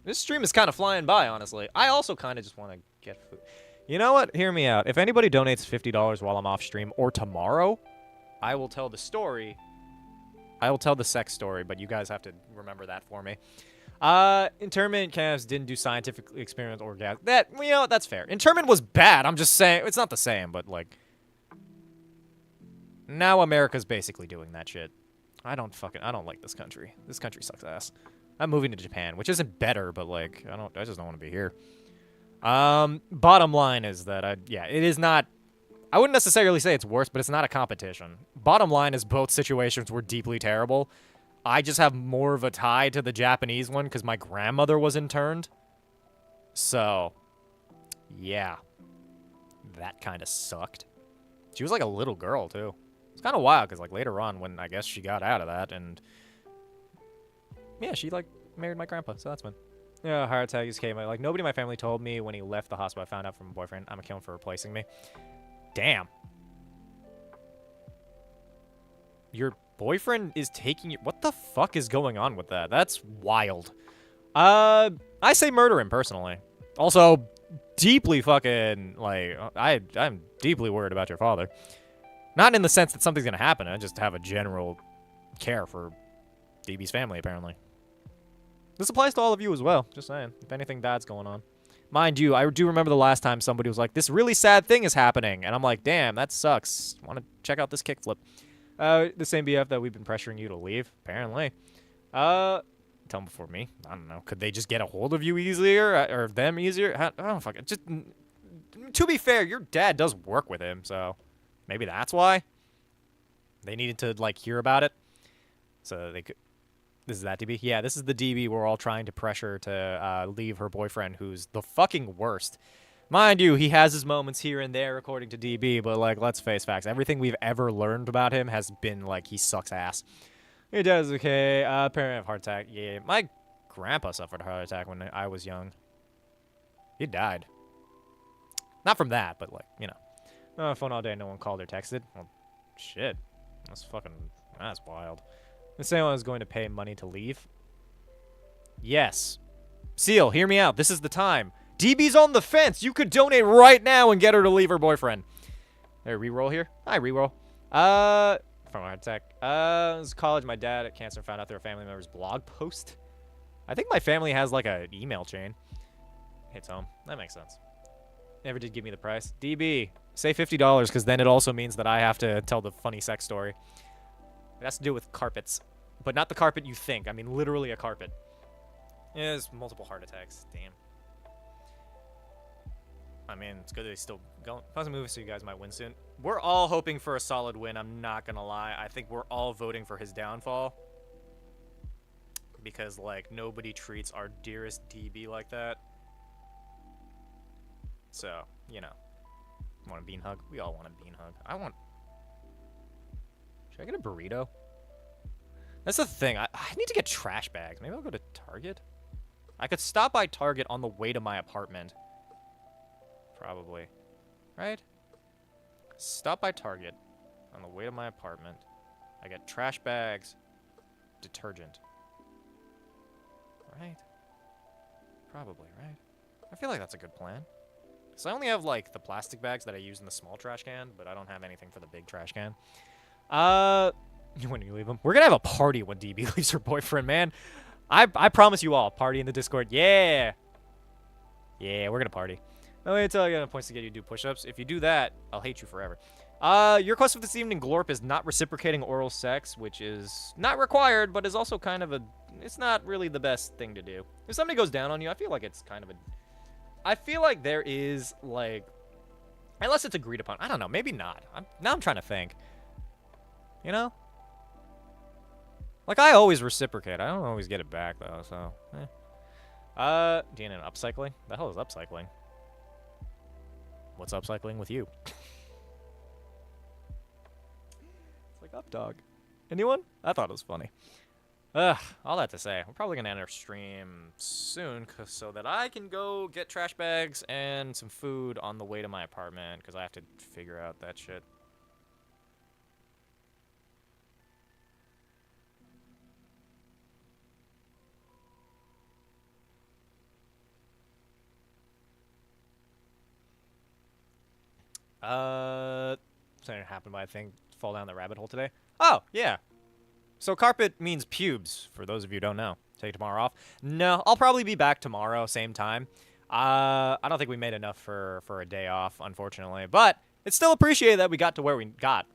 This stream is kind of flying by, honestly. I also kind of just want to get food. You know what? Hear me out. If anybody donates $50 while I'm off stream or tomorrow, I will tell the story... I will tell the sex story, but you guys have to remember that for me. Internment camps didn't do scientific experiments or gas. That, you know, that's fair. Internment was bad. I'm just saying, it's not the same, but like, now America's basically doing that shit. I don't like this country. This country sucks ass. I'm moving to Japan, which isn't better, but like, I just don't want to be here. Bottom line is that it is not, I wouldn't necessarily say it's worse, but it's not a competition. Bottom line is both situations were deeply terrible. I just have more of a tie to the Japanese one because my grandmother was interned. So, yeah. That kind of sucked. She was like a little girl, too. It's kind of wild because like later on when I guess she got out of that and... yeah, she like married my grandpa, so that's fun. Yeah, heart attack just came. Like, nobody in my family told me when he left the hospital. I found out from my boyfriend. I'm gonna kill him for replacing me. Damn. Your boyfriend is taking you... what the fuck is going on with that? That's wild. I say murder him, personally. Also, deeply fucking, like... I'm deeply worried about your father. Not in the sense that something's gonna happen. I just have a general care for DB's family, apparently. This applies to all of you as well. Just saying. If anything bad's going on. Mind you, I do remember the last time somebody was like, this really sad thing is happening. And I'm like, damn, that sucks. Want to check out this kickflip. The same BF that we've been pressuring you to leave, apparently. Tell them before me. I don't know. Could they just get a hold of you easier? Or them easier? I don't fucking... just... to be fair, your dad does work with him, so... maybe that's why. They needed to, like, hear about it. So they could... this is that DB? Yeah, this is the DB we're all trying to pressure to leave her boyfriend, who's the fucking worst. Mind you, he has his moments here and there, according to DB, but, like, let's face facts. Everything we've ever learned about him has been, like, he sucks ass. Your dad is okay. Apparently have a heart attack. Yeah, my grandpa suffered a heart attack when I was young. He died. Not from that, but, like, you know. No phone all day, no one called or texted. Well, shit. That's wild. If anyone is going to pay money to leave. Yes. Seal, hear me out. This is the time. DB's on the fence. You could donate right now and get her to leave her boyfriend. There, reroll here. Hi, reroll. From a heart attack. It was college. My dad at cancer found out through a family member's blog post. I think my family has like a email chain. Hits home. That makes sense. Never did give me the price. DB, say $50 because then it also means that I have to tell the funny sex story. It has to do with carpets. But not the carpet you think. I mean, literally a carpet. Yeah, there's multiple heart attacks. Damn. I mean, it's good that he's still going. Pause the movie so you guys might win soon. We're all hoping for a solid win. I'm not going to lie. I think we're all voting for his downfall. Because, like, nobody treats our dearest DB like that. So, you know. Want a bean hug? We all want a bean hug. Should I get a burrito? That's the thing. I need to get trash bags. Maybe I'll go to Target? I could stop by Target on the way to my apartment. Probably. Right? Stop by Target on the way to my apartment. I get trash bags. Detergent. Right? Probably, right? I feel like that's a good plan. So I only have, like, the plastic bags that I use in the small trash can, but I don't have anything for the big trash can. When you leave them? We're gonna have a party when DB leaves her boyfriend, man. I promise you all, party in the Discord. Yeah! Yeah, we're gonna party. No, wait until I get points to get you to do push-ups. If you do that, I'll hate you forever. Your quest for this evening, Glorp, is not reciprocating oral sex, which is not required, but is also kind of a... it's not really the best thing to do. If somebody goes down on you, I feel like it's kind of a... I feel like there is, like... unless it's agreed upon. I don't know. Maybe not. Now I'm trying to think. You know? Like, I always reciprocate. I don't always get it back, though, so... DNA upcycling? The hell is upcycling? What's upcycling with you? It's like up dog. Anyone? I thought it was funny. All that to say, we're probably gonna end our stream soon, so that I can go get trash bags and some food on the way to my apartment, because I have to figure out that shit. Something happened, but I think fall down the rabbit hole today. Oh, yeah. So carpet means pubes, for those of you who don't know. Take tomorrow off. No, I'll probably be back tomorrow, same time. I don't think we made enough for a day off, unfortunately. But it's still appreciated that we got to where we got.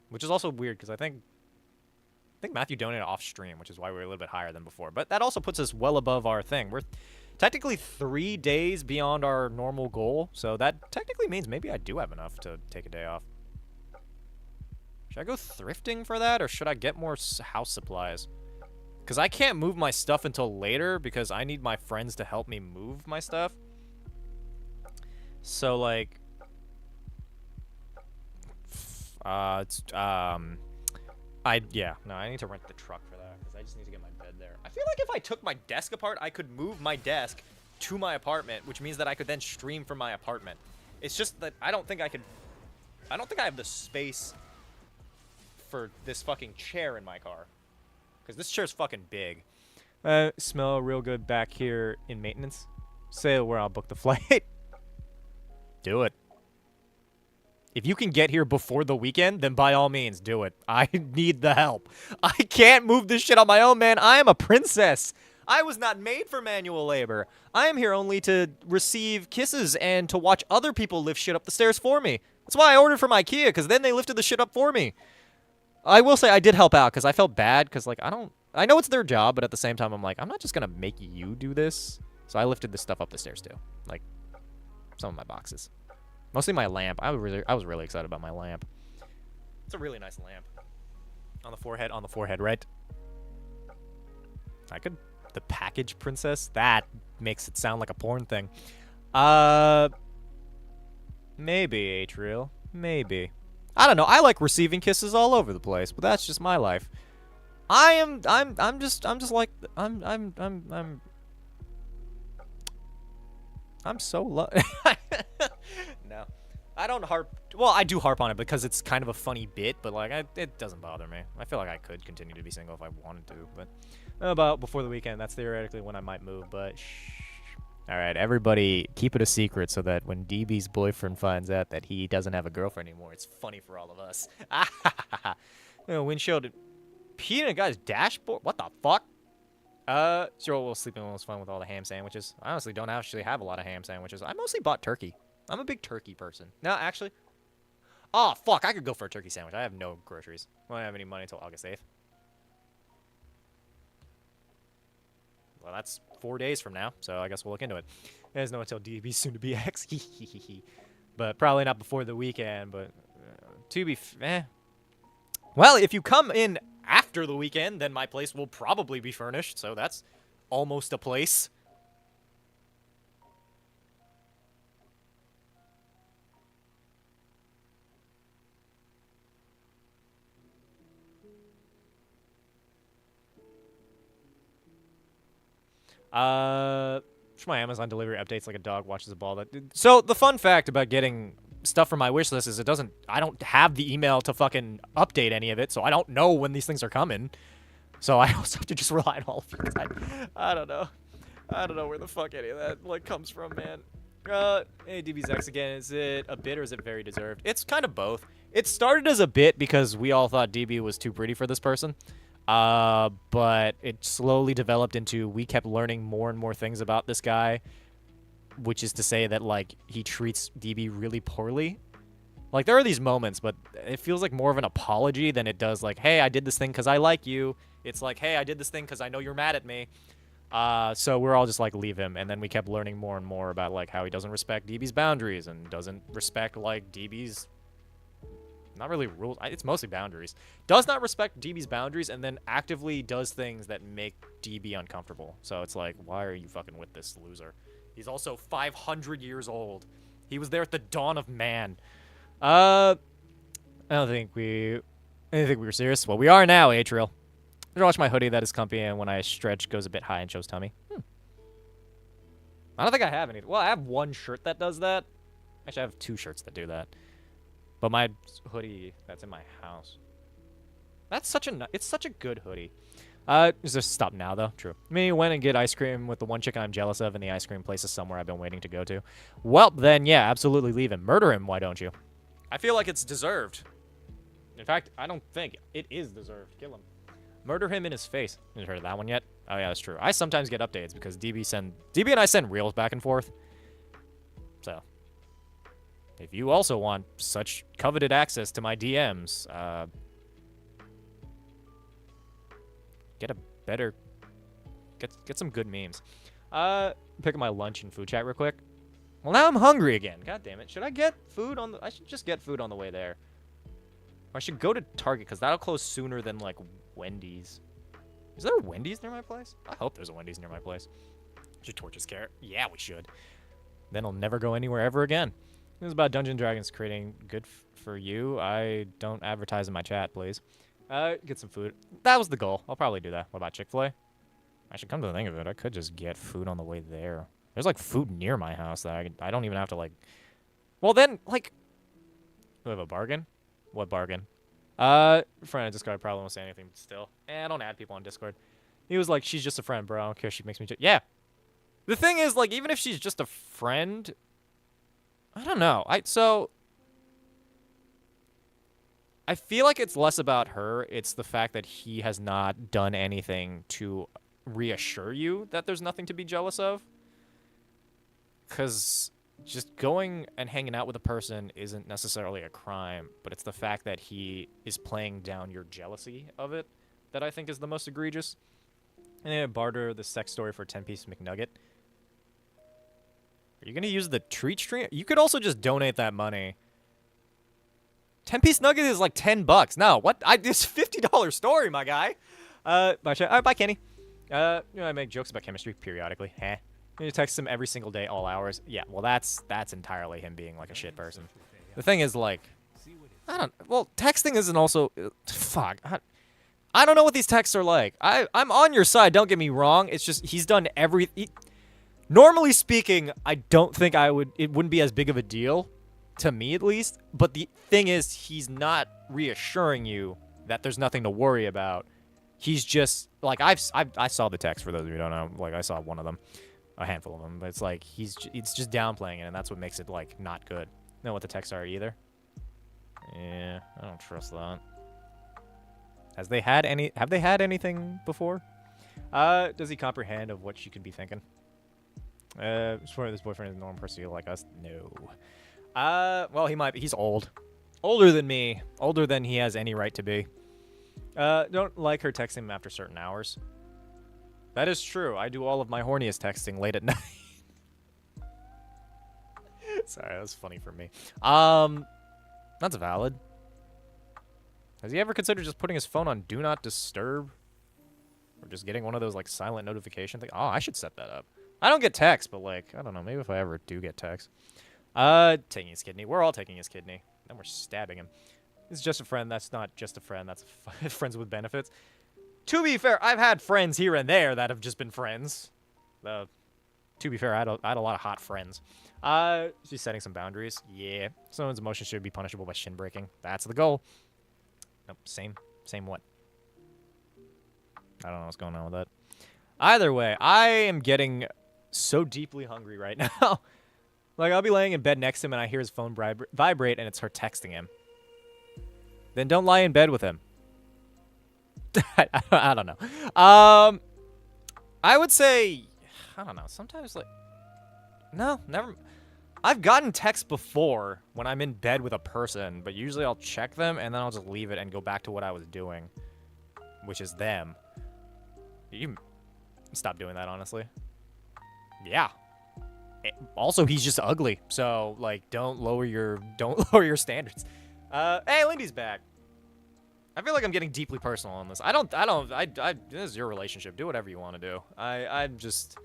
Which is also weird, because I think Matthew donated off stream, which is why we were a little bit higher than before. But that also puts us well above our thing. We're technically 3 days beyond our normal goal. So that technically means maybe I do have enough to take a day off. Should I go thrifting for that, or should I get more house supplies? Because I can't move my stuff until later, because I need my friends to help me move my stuff. So, like... I need to rent the truck for that, because I just need to get my bed there. I feel like if I took my desk apart, I could move my desk to my apartment, which means that I could then stream from my apartment. It's just that I don't think I have the space for this fucking chair in my car. Because this chair's fucking big. Smell real good back here in maintenance. Say where I'll book the flight. Do it. If you can get here before the weekend, then by all means, do it. I need the help. I can't move this shit on my own, man. I am a princess. I was not made for manual labor. I am here only to receive kisses and to watch other people lift shit up the stairs for me. That's why I ordered from IKEA, because then they lifted the shit up for me. I will say I did help out, because I felt bad, because, like, I know it's their job, but at the same time, I'm like, I'm not just going to make you do this. So I lifted this stuff up the stairs, too. Like, some of my boxes. Mostly my lamp. I was really excited about my lamp. It's a really nice lamp. On the forehead, right? The package princess? That makes it sound like a porn thing. Maybe, Atrial. Maybe. I don't know. I like receiving kisses all over the place, but that's just my life. I'm so No. I don't harp... Well, I do harp on it because it's kind of a funny bit, but, like, it doesn't bother me. I feel like I could continue to be single if I wanted to, but... About before the weekend, that's theoretically when I might move, but shh. Alright, everybody, keep it a secret so that when DB's boyfriend finds out that he doesn't have a girlfriend anymore, it's funny for all of us. Windshield... Peeing in a guy's dashboard? What the fuck? Sure, we'll sleep in was fun with all the ham sandwiches. I honestly don't actually have a lot of ham sandwiches. I mostly bought turkey. I'm a big turkey person. No, actually. Oh, fuck. I could go for a turkey sandwich. I have no groceries. I don't have any money until August 8th. Well, that's 4 days from now, so I guess we'll look into it. There's no until DB soon to be X. But probably not before the weekend, but to be well, if you come in after the weekend, then my place will probably be furnished, so that's almost a place. My Amazon delivery updates like a dog watches a ball. So the fun fact about getting stuff from my wish list is I don't have the email to fucking update any of it, so I don't know when these things are coming. So I also have to just rely on all of you. I don't know. I don't know where the fuck any of that like comes from, man. Hey, DB's X again. Is it a bit or is it very deserved? It's kind of both. It started as a bit because we all thought DB was too pretty for this person. But it slowly developed into we kept learning more and more things about this guy, which is to say that, like, he treats DB really poorly. Like, there are these moments, but it feels like more of an apology than it does, like, hey, I did this thing because I like you. It's like, hey, I did this thing because I know you're mad at me. So we're all just like, leave him. And then we kept learning more and more about, like, how he doesn't respect DB's boundaries and doesn't respect, like, DB's... Not really rules. It's mostly boundaries. Does not respect DB's boundaries and then actively does things that make DB uncomfortable. So it's like, why are you fucking with this loser? He's also 500 years old. He was there at the dawn of man. I don't think we were serious. Well, we are now, Atrial. Watch my hoodie that is comfy and when I stretch goes a bit high and shows tummy. I don't think I have any. Well, I have one shirt that does that. Actually, I have 2 shirts that do that. But my hoodie that's in my house. It's such a good hoodie. Just stop now, though. True. Me went and get ice cream with the one chicken I'm jealous of, and the ice cream place is somewhere I've been waiting to go to. Well, then, yeah, absolutely leave him. Murder him, why don't you? I feel like it's deserved. In fact, I don't think it is deserved. Kill him. Murder him in his face. You heard of that one yet? Oh yeah, that's true. I sometimes get updates because DB and I send reels back and forth. So, if you also want such coveted access to my DMs, get a better, get some good memes. Pick up my lunch and food chat real quick. Well, now I'm hungry again. God damn it. Should I get food on the... I should just get food on the way there. Or I should go to Target, because that'll close sooner than, like, Wendy's. Is there a Wendy's near my place? I hope there's a Wendy's near my place. Should torch his carrot? Yeah, we should. Then I'll never go anywhere ever again. This is about Dungeons & Dragons creating good for you. I don't advertise in my chat, please. Get some food. That was the goal. I'll probably do that. What about Chick-fil-A? I should come to think of it. I could just get food on the way there. There's, like, food near my house that I don't even have to, like... Well, then, like... We have a bargain? What bargain? Friend on Discord, I probably won't say anything, but still. I don't add people on Discord. He was like, she's just a friend, bro. I don't care if she makes me... Yeah. The thing is, like, even if she's just a friend... I don't know. I feel like it's less about her. It's the fact that he has not done anything to reassure you that there's nothing to be jealous of. Because just going and hanging out with a person isn't necessarily a crime, but it's the fact that he is playing down your jealousy of it that I think is the most egregious. And then barter the sex story for a 10-piece McNugget. Are you going to use the treat stream? You could also just donate that money. 10-piece nugget is like $10. No, what? It's a $50 story, my guy. Bye, Kenny. I make jokes about chemistry periodically. You text him every single day, all hours. Yeah, well, that's entirely him being like a shit person. The thing is, like, well, texting isn't also, fuck. I don't know what these texts are like. I'm on your side, don't get me wrong. It's just, he's done normally speaking, I don't think it wouldn't be as big of a deal, to me at least. But the thing is, he's not reassuring you that there's nothing to worry about. He's just, like, I saw the text, for those of you who don't know. Like, I saw one of them. A handful of them, but it's like it's just downplaying it, and that's what makes it like not good. Know what the texts are either? Yeah, I don't trust that. Have they had anything before? Does he comprehend of what she could be thinking? Swear this boyfriend is a normal person like us? No. Well, he might be. He's old. Older than me. Older than he has any right to be. Don't like her texting him after certain hours. That is true. I do all of my horniest texting late at night. Sorry, that was funny for me. That's valid. Has he ever considered just putting his phone on Do Not Disturb? Or just getting one of those, like, silent notification things? Oh, I should set that up. I don't get texts, but, like, I don't know. Maybe if I ever do get texts. Taking his kidney. We're all taking his kidney. Then we're stabbing him. This is just a friend. That's not just a friend. That's friends with benefits. To be fair, I've had friends here and there that have just been friends. To be fair, I had a lot of hot friends. She's setting some boundaries. Yeah. Someone's emotions should be punishable by shin breaking. That's the goal. Nope. Same what? I don't know what's going on with that. Either way, I am getting so deeply hungry right now. Like, I'll be laying in bed next to him and I hear his phone vibrate and it's her texting him. Then don't lie in bed with him. I don't know. I would say, I don't know. Sometimes, like, no, never. I've gotten texts before when I'm in bed with a person, but usually I'll check them and then I'll just leave it and go back to what I was doing, which is them. You stop doing that, honestly. Yeah. Also, he's just ugly, so like, don't lower your standards. Hey, Lindy's back. I feel like I'm getting deeply personal on this. This is your relationship. Do whatever you want to do. I'm just...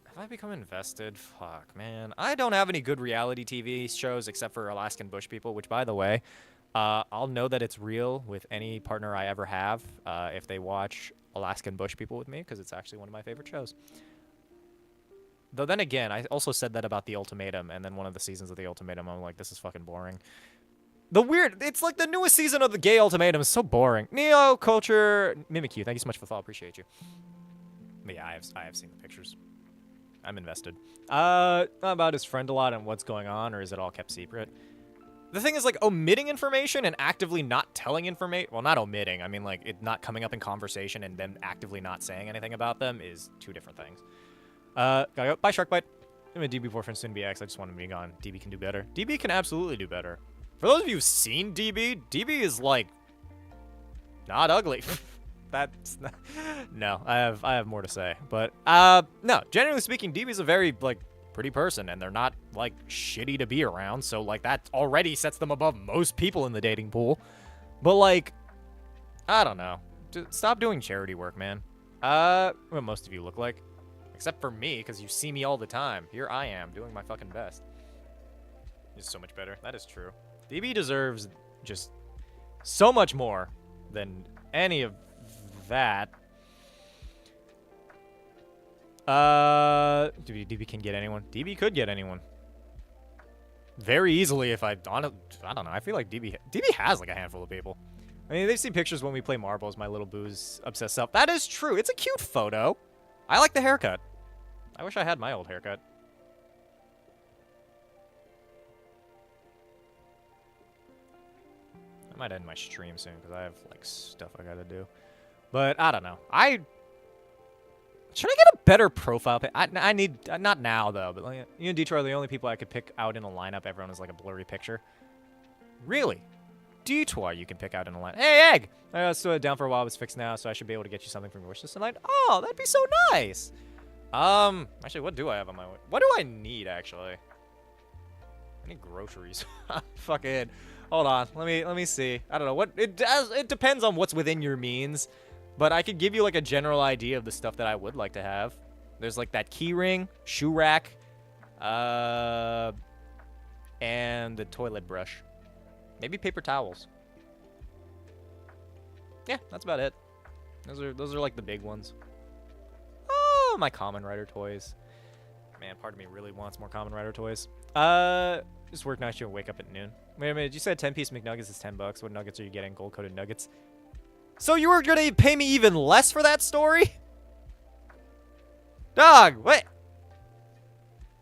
Have I become invested? Fuck, man. I don't have any good reality TV shows except for Alaskan Bush People, which, by the way, I'll know that it's real with any partner I ever have if they watch Alaskan Bush People with me, because it's actually one of my favorite shows. Though then again, I also said that about The Ultimatum, and then one of the seasons of The Ultimatum, I'm like, this is fucking boring. It's like the newest season of The Gay Ultimatum is so boring. Neo, Culture, Mimikyu, thank you so much for the follow, appreciate you. But yeah, I have seen the pictures. I'm invested. About his friend a lot and what's going on, or is it all kept secret? The thing is, like, omitting information and actively not telling information... Well, not omitting. I mean, like, it not coming up in conversation and then actively not saying anything about them is two different things. Gotta go. Bye, Sharkbite. I'm a DB boyfriend, soon to be X. I just want him to be gone. DB can do better. DB can absolutely do better. For those of you who've seen DB, DB is, like, not ugly. That's not... No, I have more to say. But, no, generally speaking, DB's a very, like, pretty person, and they're not, like, shitty to be around, so, like, that already sets them above most people in the dating pool. But, like, I don't know. Just stop doing charity work, man. What most of you look like. Except for me, because you see me all the time. Here I am, doing my fucking best. It's so much better. That is true. DB deserves just so much more than any of that. DB can get anyone. DB could get anyone. Very easily if I don't know. I feel like DB has like a handful of people. I mean, they've seen pictures when we play marbles, my little booze obsessed self. That is true. It's a cute photo. I like the haircut. I wish I had my old haircut. I might end my stream soon because I have like stuff I gotta do. But I don't know. Should I get a better profile pic? I need, not now though, but like, you and Detroit are the only people I could pick out in a lineup. Everyone is like a blurry picture. Really? Detroit you can pick out in a lineup. Hey, Egg! I was down for a while, it's fixed now, so I should be able to get you something from your wishlist tonight. Oh, that'd be so nice! Actually, what do I have on my way? What do I need, actually? I need groceries. Fucking, hold on, let me see. I don't know, what, it depends on what's within your means. But I could give you, like, a general idea of the stuff that I would like to have. There's, like, that key ring, shoe rack, and the toilet brush. Maybe paper towels. Yeah, that's about it. Those are, like, the big ones. Oh, my Kamen Rider toys. Man, part of me really wants more Kamen Rider toys. Just work night shift and wake up at noon. Wait a minute, you said 10-piece McNuggets is $10. What nuggets are you getting? Gold-coated nuggets? So you were gonna pay me even less for that story? Dog, what?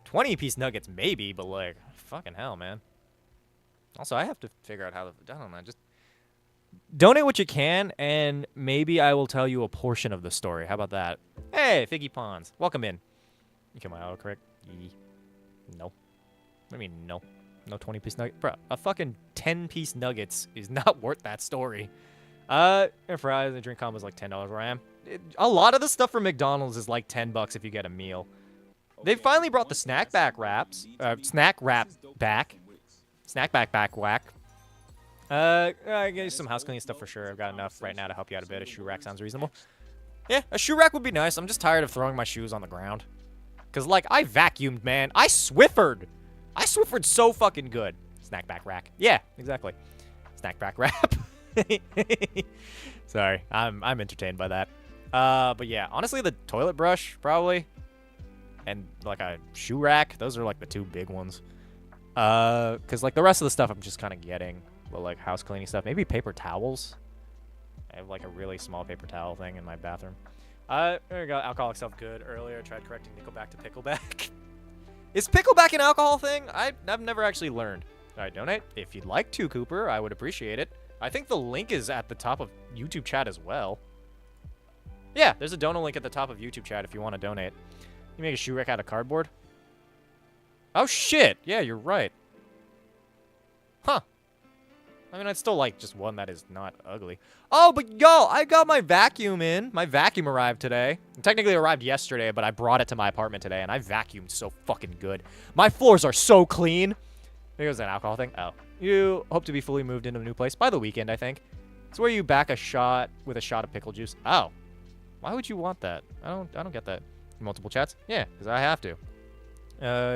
20-piece nuggets maybe, but like, fucking hell, man. Also, I have to figure out how to, I don't know, just donate what you can, and maybe I will tell you a portion of the story. How about that? Hey, Figgy Pawns, welcome in. You kill my autocorrect? No. What do you mean, no? No 20-piece nugget? Bro, a fucking 10-piece nuggets is not worth that story. And fries and drink combo is like $10 where I am. A lot of the stuff from McDonald's is like $10 if you get a meal. They finally brought the snack back wraps. Snack wrap back. Snack back whack. I get you some house cleaning stuff for sure. I've got enough right now to help you out a bit. A shoe rack sounds reasonable. Yeah, a shoe rack would be nice. I'm just tired of throwing my shoes on the ground. Because, like, I vacuumed, man. I Swiffered. I Swiffered so fucking good. Snack back rack. Yeah, exactly. Snack back wrap. Sorry, I'm entertained by that. But yeah, honestly, the toilet brush probably, and like a shoe rack. Those are like the two big ones. Cause like the rest of the stuff I'm just kind of getting, well, like house cleaning stuff. Maybe paper towels. I have like a really small paper towel thing in my bathroom. There we go. Alcoholic Self Good. Earlier, I tried correcting Nickelback to Pickleback. Is Pickleback an alcohol thing? I've never actually learned. All right, donate if you'd like to, Cooper. I would appreciate it. I think the link is at the top of YouTube chat as well. Yeah, there's a donate link at the top of YouTube chat if you want to donate. You make a shoe rack out of cardboard? Oh, shit. Yeah, you're right. Huh. I mean, I'd still like just one that is not ugly. Oh, but yo, I got my vacuum in. My vacuum arrived today. It technically arrived yesterday, but I brought it to my apartment today, and I vacuumed so fucking good. My floors are so clean. Maybe it was an alcohol thing. Oh. You hope to be fully moved into a new place by the weekend, I think. It's where you back a shot with a shot of pickle juice. Oh. Why would you want that? I don't get that. Multiple chats? Yeah, because I have to.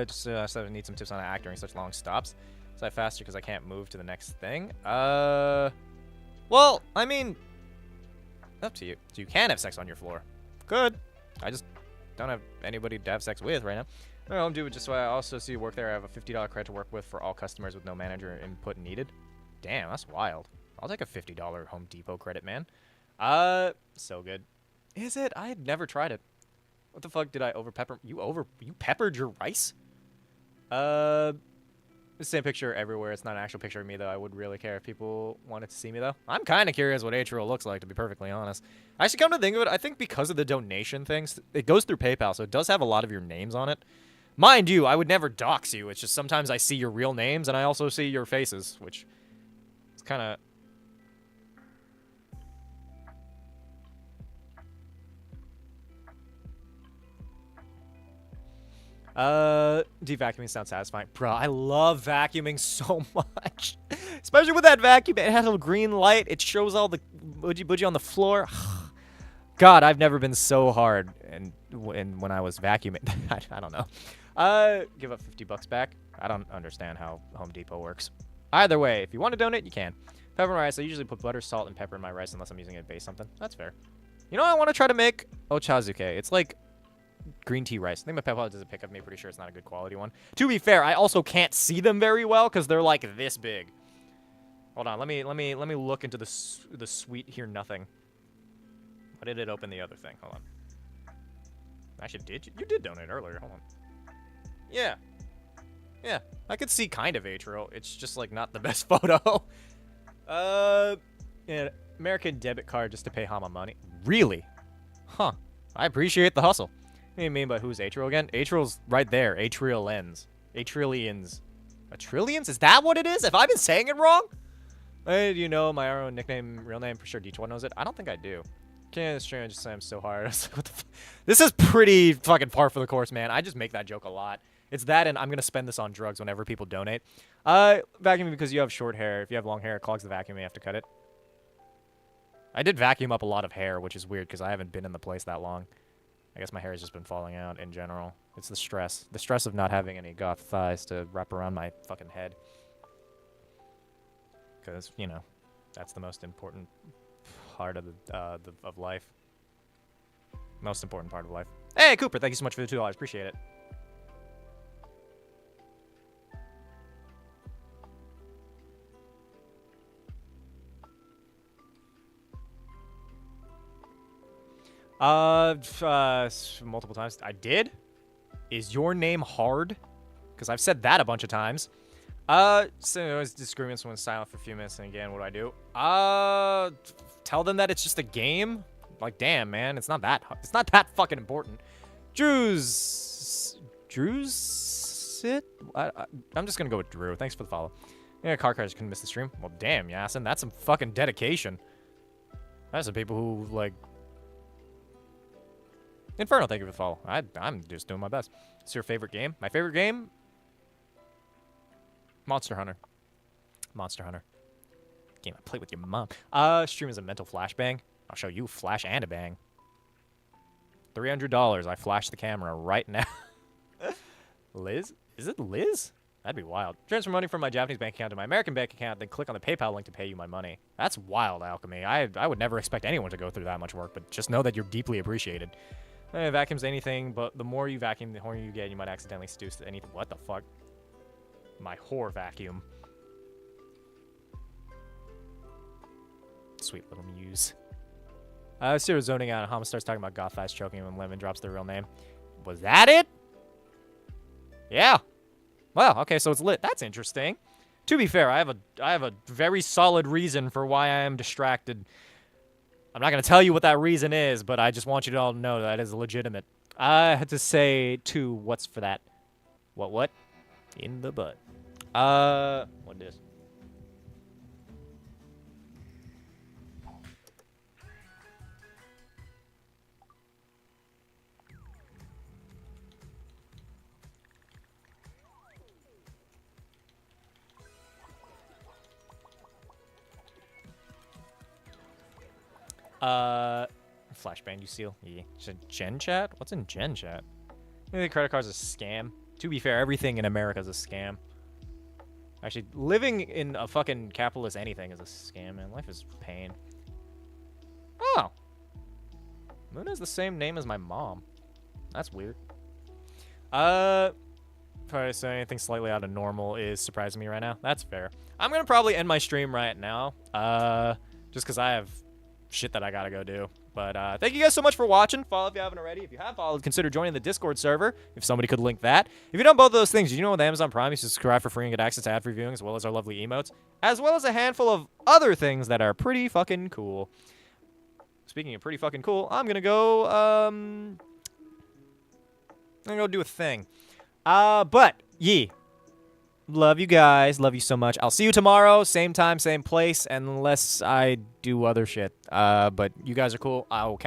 So I need some tips on act during such long stops. So I faster because I can't move to the next thing. Well, I mean, up to you. So you can have sex on your floor. Good. I just don't have anybody to have sex with right now. No, I'm doing just so I also see you work there. I have a $50 credit to work with for all customers with no manager input needed. Damn, that's wild. I'll take a $50 Home Depot credit, man. So good. Is it? I had never tried it. What the fuck did I over pepper? You peppered your rice? the same picture everywhere. It's not an actual picture of me, though. I would really care if people wanted to see me, though. I'm kind of curious what Atrial looks like, to be perfectly honest. Actually, come to think of it, I think because of the donation things, it goes through PayPal, so it does have a lot of your names on it. Mind you, I would never dox you. It's just sometimes I see your real names, and I also see your faces, which is kind of... Devacuuming sounds satisfying. Bro, I love vacuuming so much. Especially with that vacuum. It has a little green light. It shows all the budgie on the floor. God, I've never been so hard and when I was vacuuming. I don't know. Give up 50 bucks back. I don't understand how Home Depot works. Either way, if you want to donate, you can. Pepper and rice. I usually put butter, salt, and pepper in my rice unless I'm using it to base something. That's fair. You know what I want to try to make? Ochazuke. It's like green tea rice. I think my PayPal doesn't pick up me. Pretty sure it's not a good quality one. To be fair, I also can't see them very well because they're like this big. Hold on. Let me look into the sweet here. Nothing. Why did it open the other thing? Hold on. Actually, you did donate earlier. Hold on. Yeah. Yeah. I could see kind of Atrial. It's just like not the best photo. Yeah. American debit card just to pay Hama money. Really? Huh. I appreciate the hustle. What do you mean by who's Atrial again? Atrial's right there. Atrial lens. Atrillions. Atrillions? Is that what it is? Have I been saying it wrong? Hey, do you know my own nickname, real name? For sure, D12 knows it. I don't think I do. Can't stream, just say I'm so hard. What the this is pretty fucking par for the course, man. I just make that joke a lot. It's that, and I'm gonna spend this on drugs whenever people donate. Vacuuming because you have short hair. If you have long hair, it clogs the vacuum. You have to cut it. I did vacuum up a lot of hair, which is weird because I haven't been in the place that long. I guess my hair has just been falling out in general. It's the stress. The stress of not having any goth thighs to wrap around my fucking head. Because, you know, that's the most important part of of life. Most important part of life. Hey, Cooper, thank you so much for the $2. Appreciate it. Multiple times. I did? Is your name hard? Because I've said that a bunch of times. So it's disagreements when silent for a few minutes, and again, what do I do? Tell them that it's just a game. Like, damn, man, it's not that fucking important. Drew's it? I'm just gonna go with Drew. Thanks for the follow. Yeah, car crash couldn't miss the stream. Well, damn, Yasin, that's some fucking dedication. That's some people who like. Inferno, thank you for the follow. I'm just doing my best. What's your favorite game? My favorite game? Monster Hunter. Monster Hunter. Game I play with your mom. Stream is a mental flashbang. I'll show you flash and a bang. $300. I flash the camera right now. Liz? Is it Liz? That'd be wild. Transfer money from my Japanese bank account to my American bank account, then click on the PayPal link to pay you my money. That's wild, Alchemy. I would never expect anyone to go through that much work, but just know that you're deeply appreciated. Vacuums anything, but the more you vacuum, the hornier you get. You might accidentally seduce anything. What the fuck? My whore vacuum. Sweet little muse. Zero zoning out. Hama starts talking about goth thighs choking him when Lemon drops their real name. Was that it? Yeah. Well, okay, so it's lit. That's interesting. To be fair, I have a very solid reason for why I am distracted. I'm not going to tell you what that reason is, but I just want you to all know that is legitimate. I had to say, too, what's for that? What? In the butt. What is? Flashbang, you seal? Yeah. Gen chat? What's in Gen chat? I think credit cards a scam. To be fair, everything in America is a scam. Actually, living in a fucking capitalist anything is a scam, man. Life is pain. Oh. Moon has the same name as my mom. That's weird. Probably say anything slightly out of normal is surprising me right now. That's fair. I'm gonna probably end my stream right now. Just because I have shit that I gotta go do. But thank you guys so much for watching. Follow if you haven't already. If you have followed, consider joining the Discord server, if somebody could link that. If you've done both of those things, you know with Amazon Prime, you subscribe for free and get access to ad-free viewing, as well as our lovely emotes, as well as a handful of other things that are pretty fucking cool. Speaking of pretty fucking cool, I'm gonna go, do a thing. But, love you guys. Love you so much. I'll see you tomorrow. Same time, same place, unless I do other shit. But you guys are cool. I'll catch